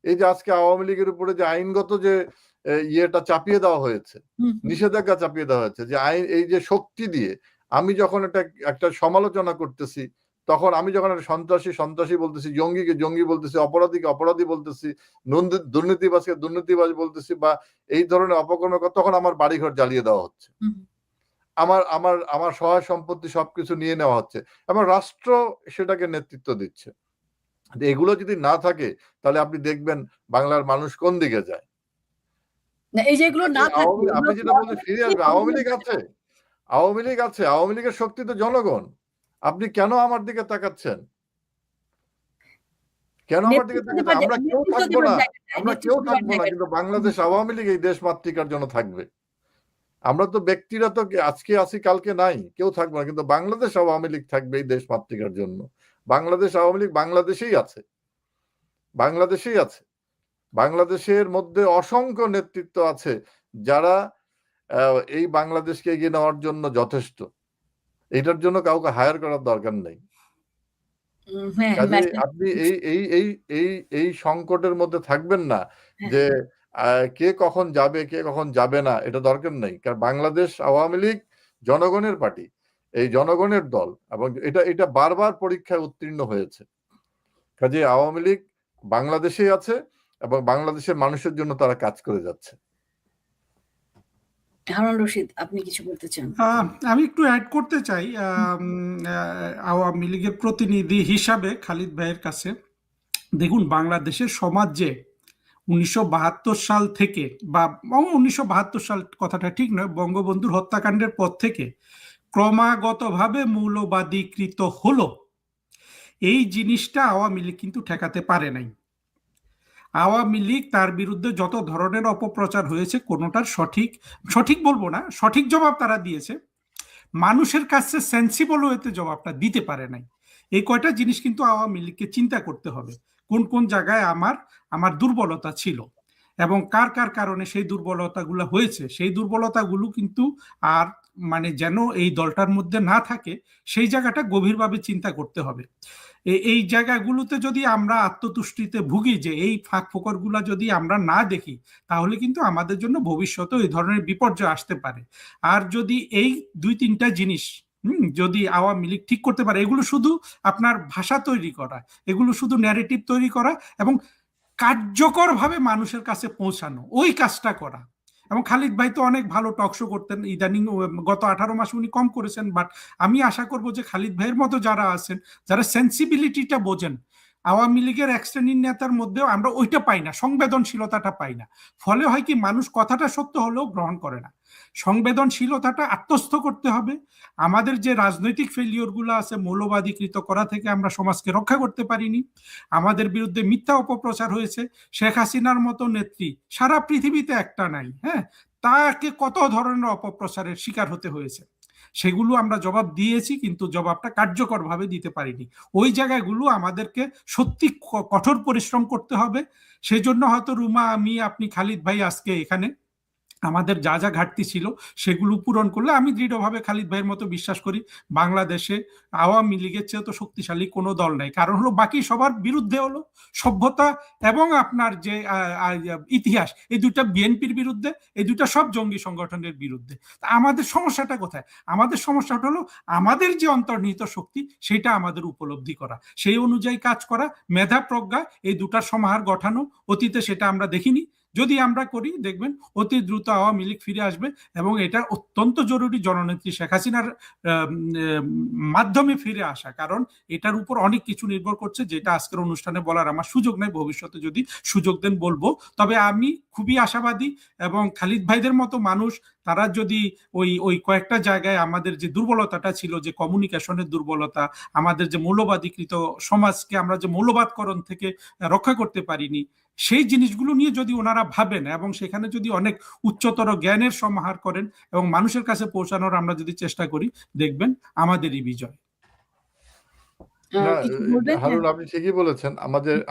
এই যে আজকে আওয়ামী লীগের উপরে যে আইনগত যে ইয়েটা চাপিয়ে দেওয়া হয়েছে, নিষেধাজ্ঞা চাপিয়ে দেওয়া হয়েছে, যে আইন এই যে শক্তি দিয়ে আমি যখন একটা সমালোচনা করতেছি, তখন আমি যখন একটা সন্ত্রাসী বলতেছি, জঙ্গিকে জঙ্গি বলতেছি, অপরাধীকে অপরাধী বলতেছি, দুর্নীতিবাজকে দুর্নীতিবাজ বলতেছি, বা এই ধরনের অপকর্ম, তখন আমার বাড়িঘর জ্বালিয়ে দেওয়া হচ্ছে, আমার আমার আমার সহায় সম্পত্তি সবকিছু নিয়ে নেওয়া হচ্ছে, এবং রাষ্ট্র সেটাকে নেতৃত্ব দিচ্ছে। এগুলো যদি না থাকে তাহলে আপনি দেখবেন বাংলার মানুষ কোন দিকে যায়। এই যেগুলো না থাকে, আপনি যেটা বলতে ফিরে আসবে, আওয়ামী লীগ আছে, আওয়ামী লীগের শক্তি তো জনগণ। আপনি কেন আমার দিকে তাকাচ্ছেন? কেন আমার দিকে তাকাচ্ছেন? আমরা কেউ থাকবো না, কিন্তু বাংলাদেশ আওয়ামী লীগ এই দেশ মাতৃকার জন্য থাকবে। আমরা তো ব্যক্তিরা তো আজকে আছি কালকে নাই, কেউ থাকবো না, কিন্তু বাংলাদেশ আওয়ামী লীগ থাকবে এই দেশ মাতৃকার জন্য। বাংলাদেশ আওয়ামী লীগ বাংলাদেশেই আছে, বাংলাদেশের মধ্যে অসংখ্য নেতৃত্ব আছে যারা এই বাংলাদেশকে এগিয়ে নেওয়ার জন্য যথেষ্ট। এটার জন্য কাউকে হায়ার করার দরকার নেই। আপনি এই সংকটের মধ্যে থাকবেন না যে কে কখন যাবে কে কখন যাবে না, এটা দরকার নেই। কারণ বাংলাদেশ আওয়ামী লীগ জনগণের পার্টি, এই জনগণের দল, এবং এটা বারবার পরীক্ষায় উত্তীর্ণ হয়েছে। কাজে আওয়ামী লীগ বাংলাদেশেই আছে এবং বাংলাদেশের মানুষের জন্য তারা কাজ করে যাচ্ছে। হারুন রশিদ, আপনি কিছু বলতে চান? আমি একটু অ্যাড করতে চাই আওয়ামী লীগের প্রতিনিধি হিসাবে খালিদ ভাইয়ের কাছে। দেখুন, বাংলাদেশের সমাজ যে 1972 সাল থেকে, বা 1972 সাল কথাটা ঠিক নয়, বঙ্গবন্ধুর হত্যাকাণ্ডের পর থেকে ক্রমাগতভাবে মৌলবাদীকৃত হলো, এই জিনিসটা আওয়ামী লীগ কিন্তু ঠেকাতে পারে নাই। আওয়ামী লীগ তার বিরুদ্ধে যত ধরনের অপপ্রচার হয়েছে, কোনোটার সঠিক বলবো না, সঠিক জবাব তারা দিয়েছে, মানুষের কাছে সেন্সিবল ওয়েতে জবাবটা দিতে পারে নাই। এই কয়টা জিনিস কিন্তু আওয়ামী লীগকে চিন্তা করতে হবে, কোন কোন জায়গায় আমার দুর্বলতা ছিল এবং কার কার কারণে সেই দুর্বলতাগুলো হয়েছে। সেই দুর্বলতাগুলো কিন্তু আর মানে যেন এই দলটার মধ্যে না থাকে, সেই জায়গাটা গভীরভাবে চিন্তা করতে হবে। এই জায়গাগুলোতে যদি আমরা আত্মতুষ্টিতে ভুগি, যে এই ফাঁক ফোকরগুলো যদি আমরা না দেখি, তাহলে কিন্তু আমাদের জন্য ভবিষ্যতে এই ধরনের বিপর্যয় আসতে পারে। আর যদি এই 2-3টা জিনিস যদি আওয়ামী লীগ ঠিক করতে পারে, এগুলো শুধু আপনার ভাষা তৈরি করা, এগুলো শুধু ন্যারেটিভ তৈরি করা এবং কার্যকরভাবে মানুষের কাছে পৌঁছানো, ওই কাজটা করা। এবং খালিদ ভাই তো অনেক ভালো টক শো করতেন, ইদানিং গত 18 মাসে উনি কম করেছেন, বাট আমি আশা করব যে খালিদ ভাইয়ের মতো যারা আছেন, যারা সেন্সিবিলিটিটা বোঝেন, আওয়ামী লীগের এক শ্রেণীর নেতার মধ্যেও আমরা ওইটা পাই না, সংবেদনশীলতাটা পাই না। ফলে হয় কি, মানুষ কথাটা সত্য হলেও গ্রহণ করে না। সংবেদনশীলতাটা আত্মস্থ করতে হবে। আমাদের যে রাজনৈতিক ফেলিওরগুলো আছে, মৌলবাদীকৃত করা থেকে আমরা সমাজকে রক্ষা করতে পারিনি। আমাদের বিরুদ্ধে মিথ্যা অপপ্রচার হয়েছে। শেখ হাসিনার মতো নেত্রী সারা পৃথিবীতে একটা নাই, হ্যাঁ, তাকে কত ধরনের অপপ্রচারের শিকার হতে হয়েছে, সেগুলো আমরা জবাব দিয়েছি, কিন্তু জবাবটা কার্যকরভাবে দিতে পারিনি। ওই জায়গাগুলো আমাদেরকে সত্যি কঠোর পরিশ্রম করতে হবে। সেই জন্য হয়তো রুমা, আমি, আপনি, খালিদ ভাই আজকে এখানে আমাদের যা যা ঘাটতি ছিল সেগুলো পূরণ করলে আমি দৃঢ়ভাবে খালিদ ভাইয়ের মতো বিশ্বাস করি বাংলাদেশে আওয়ামী লীগের চেয়ে তো শক্তিশালী কোনো দল নাই। কারণ হলো বাকি সবার বিরুদ্ধে হলো সভ্যতা এবং আপনার যে ইতিহাস, এই দুইটা বিএনপির বিরুদ্ধে, এই দুইটা সব জঙ্গি সংগঠনের বিরুদ্ধে। আমাদের সমস্যাটা কোথায়? আমাদের সমস্যাটা হলো আমাদের যে অন্তর্নিহিত শক্তি সেটা আমাদের উপলব্ধি করা, সেই অনুযায়ী কাজ করা, মেধা প্রজ্ঞা এই দুটার সমাহার গঠানো। অতীতে সেটা আমরা দেখিনি, যদি আমরা করি দেখবেন অতি দ্রুত আওয়ামী লীগ ফিরে আসবে। এবং এটা অত্যন্ত জরুরি জননেত্রী শেখ হাসিনার মাধ্যমে ফিরে আসা, কারণ এটার উপর অনেক কিছু নির্ভর করছে, যেটা আজকের অনুষ্ঠানে বলার আমার সুযোগ নেই, ভবিষ্যতে যদি সুযোগ দেন বলবো। তবে আমি খুবই আশাবাদী, এবং খালিদ ভাইদের মতো মানুষ তারা যদি ওই কয়েকটা জায়গায় আমাদের যে দুর্বলতাটা ছিল, যে কমিউনিকেশনের দুর্বলতা, আমাদের যে মৌলবাদীকৃত সমাজকে আমরা যে মৌলবাদকরণ থেকে রক্ষা করতে পারিনি, সেই জিনিসগুলো নিয়ে যদি ওনারা ভাবেন এবং সেখানে যদি অনেক উচ্চতর জ্ঞানের সমাহার করেন এবং মানুষের কাছে পৌঁছানোর আমরা যদি চেষ্টা করি, দেখবেন আমাদেরই বিজয়। না, কিছু বলবেন? হারুন, আপনি ঠিকই বলেছেন।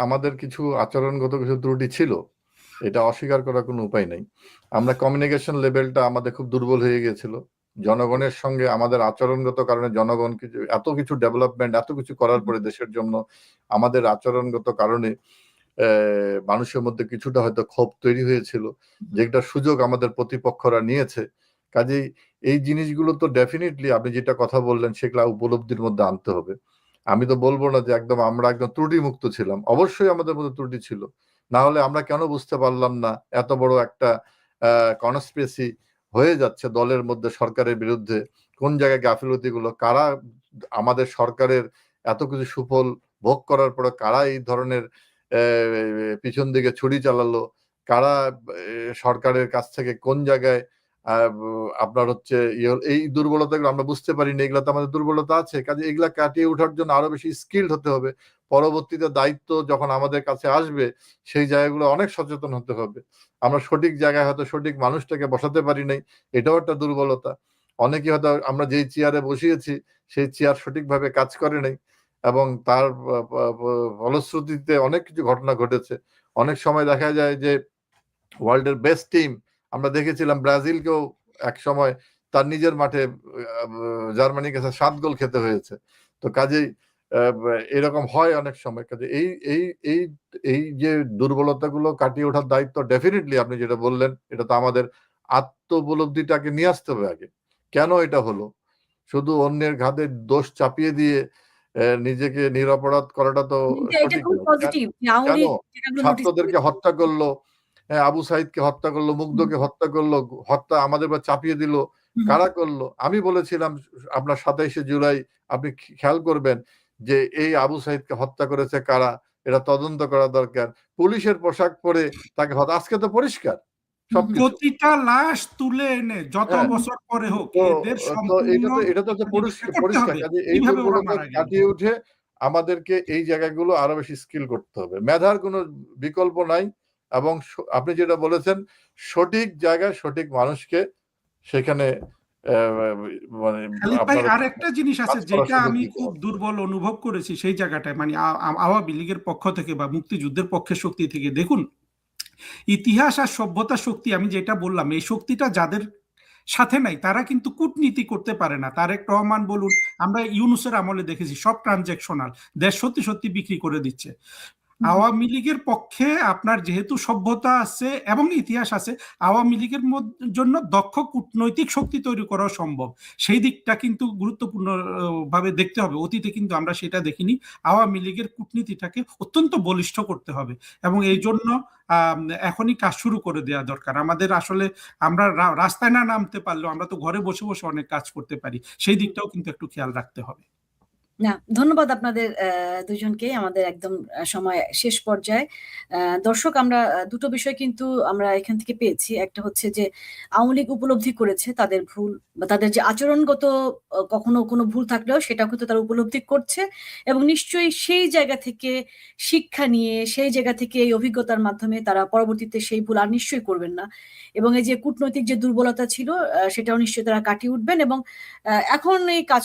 আমাদের কিছু আচরণগত কিছু ত্রুটি ছিল, এটা অস্বীকার করার কোনো উপায় নেই। আমরা কমিউনিকেশন লেভেলটা আমাদের খুব দুর্বল হয়ে গিয়েছিল। জনগণের সঙ্গে আমাদের আচরণগত কারণে জনগণ এত কিছু ডেভেলপমেন্ট, এত কিছু করার পরে দেশের জন্য আমাদের আচরণগত কারণে মানুষের মধ্যে কিছুটা হয়তো ক্ষোভ তৈরি হয়েছিল, যেটা সুযোগ আমাদের প্রতিপক্ষরা নিয়েছে। কাজেই এই জিনিসগুলো তো ডেফিনেটলি আপনি যেটা কথা বললেন সেগুলা উপলব্ধির মধ্যে আনতে হবে। আমি তো বলবো না যে আমরা একদম ত্রুটি মুক্ত ছিলাম, অবশ্যই আমাদের মধ্যে ত্রুটি ছিল। না হলে আমরা কেন বুঝতে পারলাম না এত বড় একটা কনস্পিরেসি হয়ে যাচ্ছে দলের মধ্যে সরকারের বিরুদ্ধে? কোন জায়গায় গাফিলতি গুলো, কারা আমাদের সরকারের এত কিছু সুফল ভোগ করার পরে কারা এই ধরনের পিছন দিকে ছুরি চালালো, কারা সরকারের কাছ থেকে কোন জায়গায় আপনার হচ্ছে এই দুর্বলতাগুলো আমরা বুঝতে পারি না। এগুলো তো আমাদের দুর্বলতা আছে, কাজে এগুলা কাটিয়ে ওঠার জন্য আরো বেশি স্কিলড হতে হবে। পরবর্তীতে দায়িত্ব যখন আমাদের কাছে আসবে সেই জায়গাগুলো অনেক সচেতন হতে হবে। আমরা সঠিক জায়গায় হয়তো সঠিক মানুষটাকে বসাতে পারি নাই, এটাও একটা দুর্বলতা। অনেকে হয়তো আমরা যেই চেয়ারে বসিয়েছি সেই চেয়ার সঠিকভাবে কাজ করে নাই, এবং তার ফলশ্রুতিতে অনেক কিছু ঘটনা ঘটেছে। অনেক সময় দেখা যায় যে ওয়ার্ল্ডের বেস্ট টিম আমরা দেখেছিলাম, ব্রাজিলকেও এক সময় তার নিজের মাঠে জার্মানির কাছে 7 গোল খেতে হয়েছে। তো কাজেই এরকম হয় অনেক সময়। কাজে এই এই এই এই যে দুর্বলতাগুলো কাটিয়ে ওঠার দায়িত্ব ডেফিনেটলি আপনি যেটা বললেন, এটা তো আমাদের আত্মোপলব্ধিটাকে নিয়ে আসতে হবে আগে। কেন এটা হলো? শুধু অন্যের ঘাড়ে দোষ চাপিয়ে দিয়ে নিজেকে নিরপরাধ করাটা তো সঠিক নয়। কেন ছাত্রদেরকে হত্যা করলো, আবু সাইদকে হত্যা করলো, মুগ্ধকে হত্যা করলো, হত্যা আমাদের উপর চাপিয়ে দিল, কারা করলো? আমি বলেছিলাম আপনার 27শে জুলাই আপনি খেয়াল করবেন যে এই আবু সাইদকে হত্যা করেছে কারা, এটা তদন্ত করা দরকার। পুলিশের পোশাক পরে তাকে আজকে তো পরিষ্কার প্রতিটা লাশ তুলে এনে যত বছর পরে হোক এদের এটা তো পরিষ্কার। কাজে এই দুর্বলতা কাটিয়ে উঠে আমাদেরকে এই জায়গাগুলো আরো বেশি স্কিল করতে হবে। মেধার কোনো বিকল্প নাই, এবং আপনি যেটা বলেছেন সঠিক জায়গায় সঠিক মানুষকে সেখানে আর একটা জিনিস আছে যেটা আমি খুব দুর্বল অনুভব করেছি সেই জায়গাটায়, মানে আওয়ামী লীগের পক্ষ থেকে বা মুক্তিযুদ্ধের পক্ষের শক্তি থেকে। দেখুন, ইতিহাস আর সভ্যতার শক্তি, আমি যেটা বললাম, এই শক্তিটা যাদের সাথে নাই তারা কিন্তু কূটনীতি করতে পারে না। তারেক রহমান বলুন, আমরা ইউনূসের আমলে দেখেছি সব ট্রানজেকশনাল, দেশ সত্যি সত্যি বিক্রি করে দিচ্ছে। আওয়ামী লীগের পক্ষে আপনার যেহেতু সভ্যতা আছে এবং ইতিহাস আছে, আওয়ামী লীগের জন্য দক্ষ কূটনৈতিক শক্তি তৈরি করা সম্ভব। সেই দিকটা কিন্তু গুরুত্বপূর্ণ ভাবে দেখতে হবে। অতীতে কিন্তু আমরা সেটা দেখিনি। আওয়ামী লীগের কূটনীতিটাকে অত্যন্ত বলিষ্ঠ করতে হবে এবং এই জন্য এখনই কাজ শুরু করে দেওয়া দরকার আমাদের। আসলে আমরা রাস্তায় না নামতে পারলেও আমরা তো ঘরে বসে বসে অনেক কাজ করতে পারি, সেই দিকটাও কিন্তু একটু খেয়াল রাখতে হবে। না, ধন্যবাদ আপনাদের দুজনকে। আমাদের একদম সময় শেষ পর্যায়ে। দর্শক, আমরা দুটো বিষয় কিন্তু আমরা এখান থেকে পেয়েছি। একটা হচ্ছে যে আওয়ামী লীগ উপলব্ধি করেছে তাদের ভুল বা তাদের যে আচরণগত কখনো কোনো ভুল থাকলেও সেটাও কিন্তু তারা উপলব্ধি করছে এবং নিশ্চয়ই সেই জায়গা থেকে শিক্ষা নিয়ে, সেই জায়গা থেকে এই অভিজ্ঞতার মাধ্যমে তারা পরবর্তীতে সেই ভুল আর নিশ্চয়ই করবেন না। এবং এই যে কূটনৈতিক যে দুর্বলতা ছিল সেটাও নিশ্চয়ই তারা কাটিয়ে উঠবেন এবং এখন এই কাজ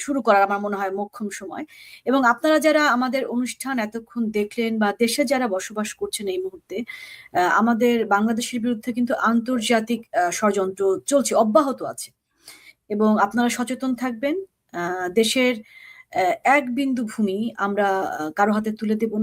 শুরু করার আমার মনে হয় মোক্ষম সময়। এবং আপনারা যারা আমাদের অনুষ্ঠান এতক্ষণ দেখলেন বা দেশে যারা বসবাস করছেন এই মুহূর্তে, আমাদের বাংলাদেশের বিরুদ্ধে কিন্তু আন্তর্জাতিক ষড়যন্ত্র চলছে, অব্যাহত আছে এবং আপনারা সচেতন থাকবেন। দেশের এক বিন্দু ভূমি আমরা কারো হাতে তুলে দেব না।